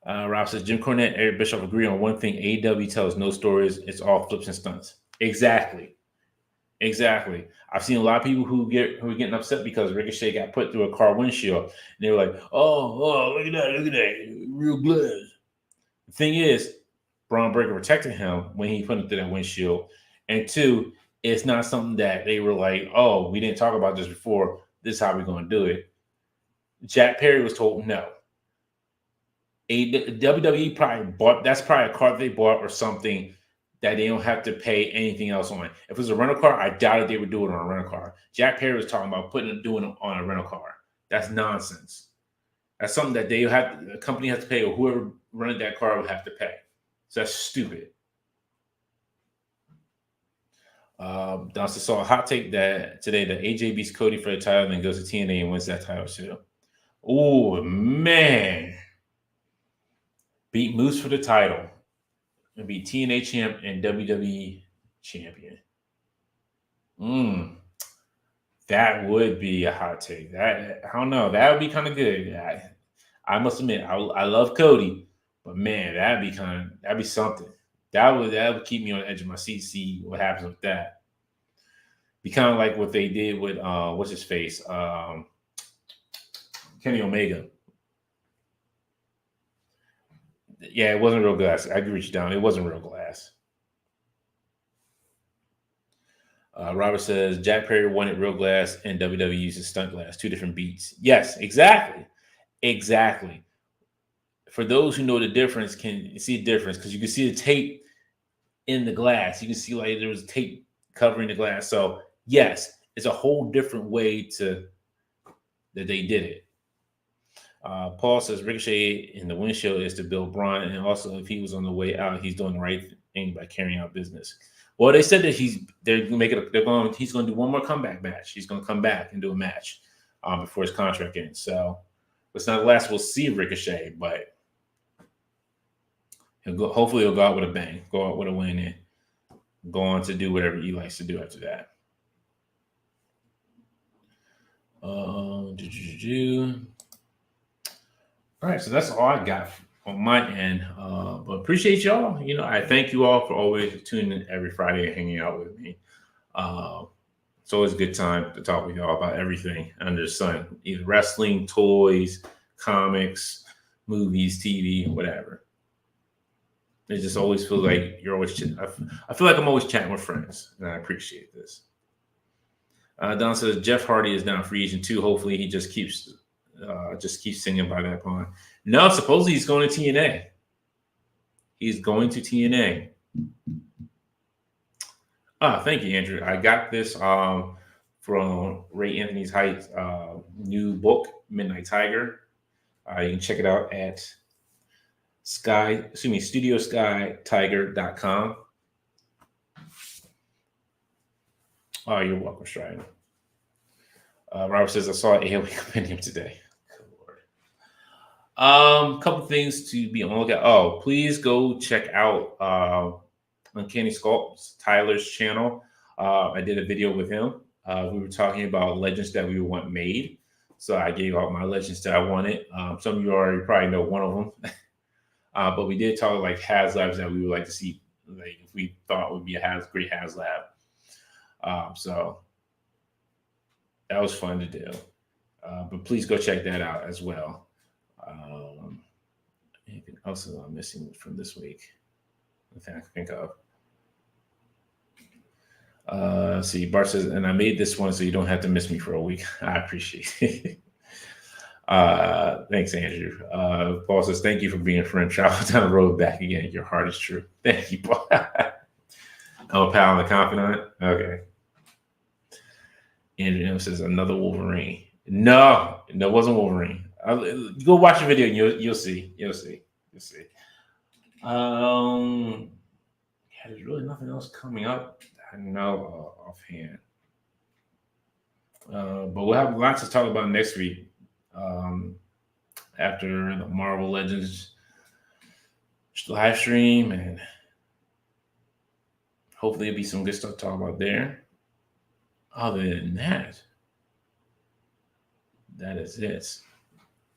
Rob says Jim Cornette, Eric Bischoff agree on one thing: AEW tells no stories; it's all flips and stunts. Exactly. I've seen a lot of people who are getting upset because Ricochet got put through a car windshield, and they were like, "Oh, look at that, real glass." The thing is, Braun Breaker protected him when he put him through that windshield, and two, it's not something that they were like, "Oh, we didn't talk about this before. This is how we're going to do it." Jack Perry was told no. WWE that's probably a car they bought or something that they don't have to pay anything else on. If it was a rental car, I doubted they would do it on a rental car. Jack Perry was talking about doing it on a rental car. That's nonsense. That's something that the company has to pay, or whoever rented that car would have to pay. So that's stupid. Dawson saw a hot take that today that AJ beats Cody for the title and then goes to TNA and wins that title too. Oh man. Beat Moose for the title and beat TNA champ and WWE champion. That would be a hot take. That I don't know. That would be kind of good. I must admit, I love Cody, but man, that'd be something. That would keep me on the edge of my seat. See what happens with that. Be kind of like what they did with what's his face, Kenny Omega. Yeah, it wasn't real glass. I agree with you down. It wasn't real glass. Robert says Jack Perry wanted real glass and WWE uses stunt glass. 2 different beats. Yes, exactly. For those who know the difference, can see a difference because you can see the tape in the glass. You can see like there was tape covering the glass. So yes, it's a whole different way that they did it. Paul says Ricochet in the windshield is to build Braun, and also if he was on the way out, he's doing the right thing by carrying out business. Well, they said that he's going to do one more comeback match. He's going to come back and do a match before his contract ends. So it's not the last we'll see of Ricochet, but hopefully he'll go out with a bang, go out with a win, and go on to do whatever he likes to do after that. All right, so that's all I got on my end. But appreciate y'all. I thank you all for always tuning in every Friday and hanging out with me. It's always a good time to talk with y'all about everything under the sun, either wrestling, toys, comics, movies, TV, whatever. It just always feels like you're always I feel like I'm always chatting with friends, and I appreciate this. Don says Jeff Hardy is now free agent too. Hopefully he just keeps singing by that point. No, supposedly he's going to TNA. He's going to TNA. Thank you, Andrew. I got this from Ray Anthony's Heights new book, Midnight Tiger. You can check it out at StudioskyTiger.com. Oh, you're welcome, Strider. Robert says I saw an AOE compendium today. Good Lord. Couple things to be on the lookout. Oh, please go check out Uncanny Sculpts, Tyler's channel. I did a video with him. We were talking about legends that we want made. So I gave out my legends that I wanted. Some of you already probably know one of them. But we did talk like HasLabs that we would like to see, like if we thought would be a great HasLab. So that was fun to do. But please go check that out as well. Anything else that I'm missing from this week? Nothing I can think of. See, Bart says, and I made this one so you don't have to miss me for a week. I appreciate it. Thanks, Andrew. Paul says, thank you for being a friend. Travel down the road back again. Your heart is true. Thank you, Paul. I'm a pal and a confidant. Okay. Andrew says, another Wolverine. No, it wasn't Wolverine. Go watch the video and you'll see. You'll see. Yeah, there's really nothing else coming up that I know offhand. But we'll have lots to talk about next week. After the Marvel Legends live stream, and hopefully it'll be some good stuff to talk about there. Other than that, that is it.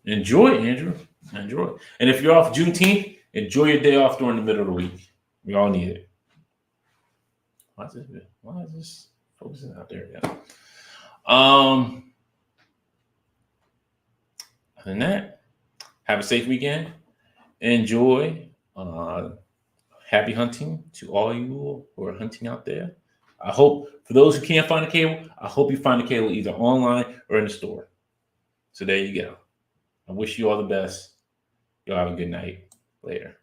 Enjoy, Andrew. Enjoy. And if you're off Juneteenth, enjoy your day off during the middle of the week. We all need it. Why is this focusing out there? Yeah. Other than that, have a safe weekend. Enjoy. Happy hunting to all you who are hunting out there. I hope for those who can't find a cable, I hope you find a cable either online or in the store. So there you go. I wish you all the best. Y'all have a good night. Later.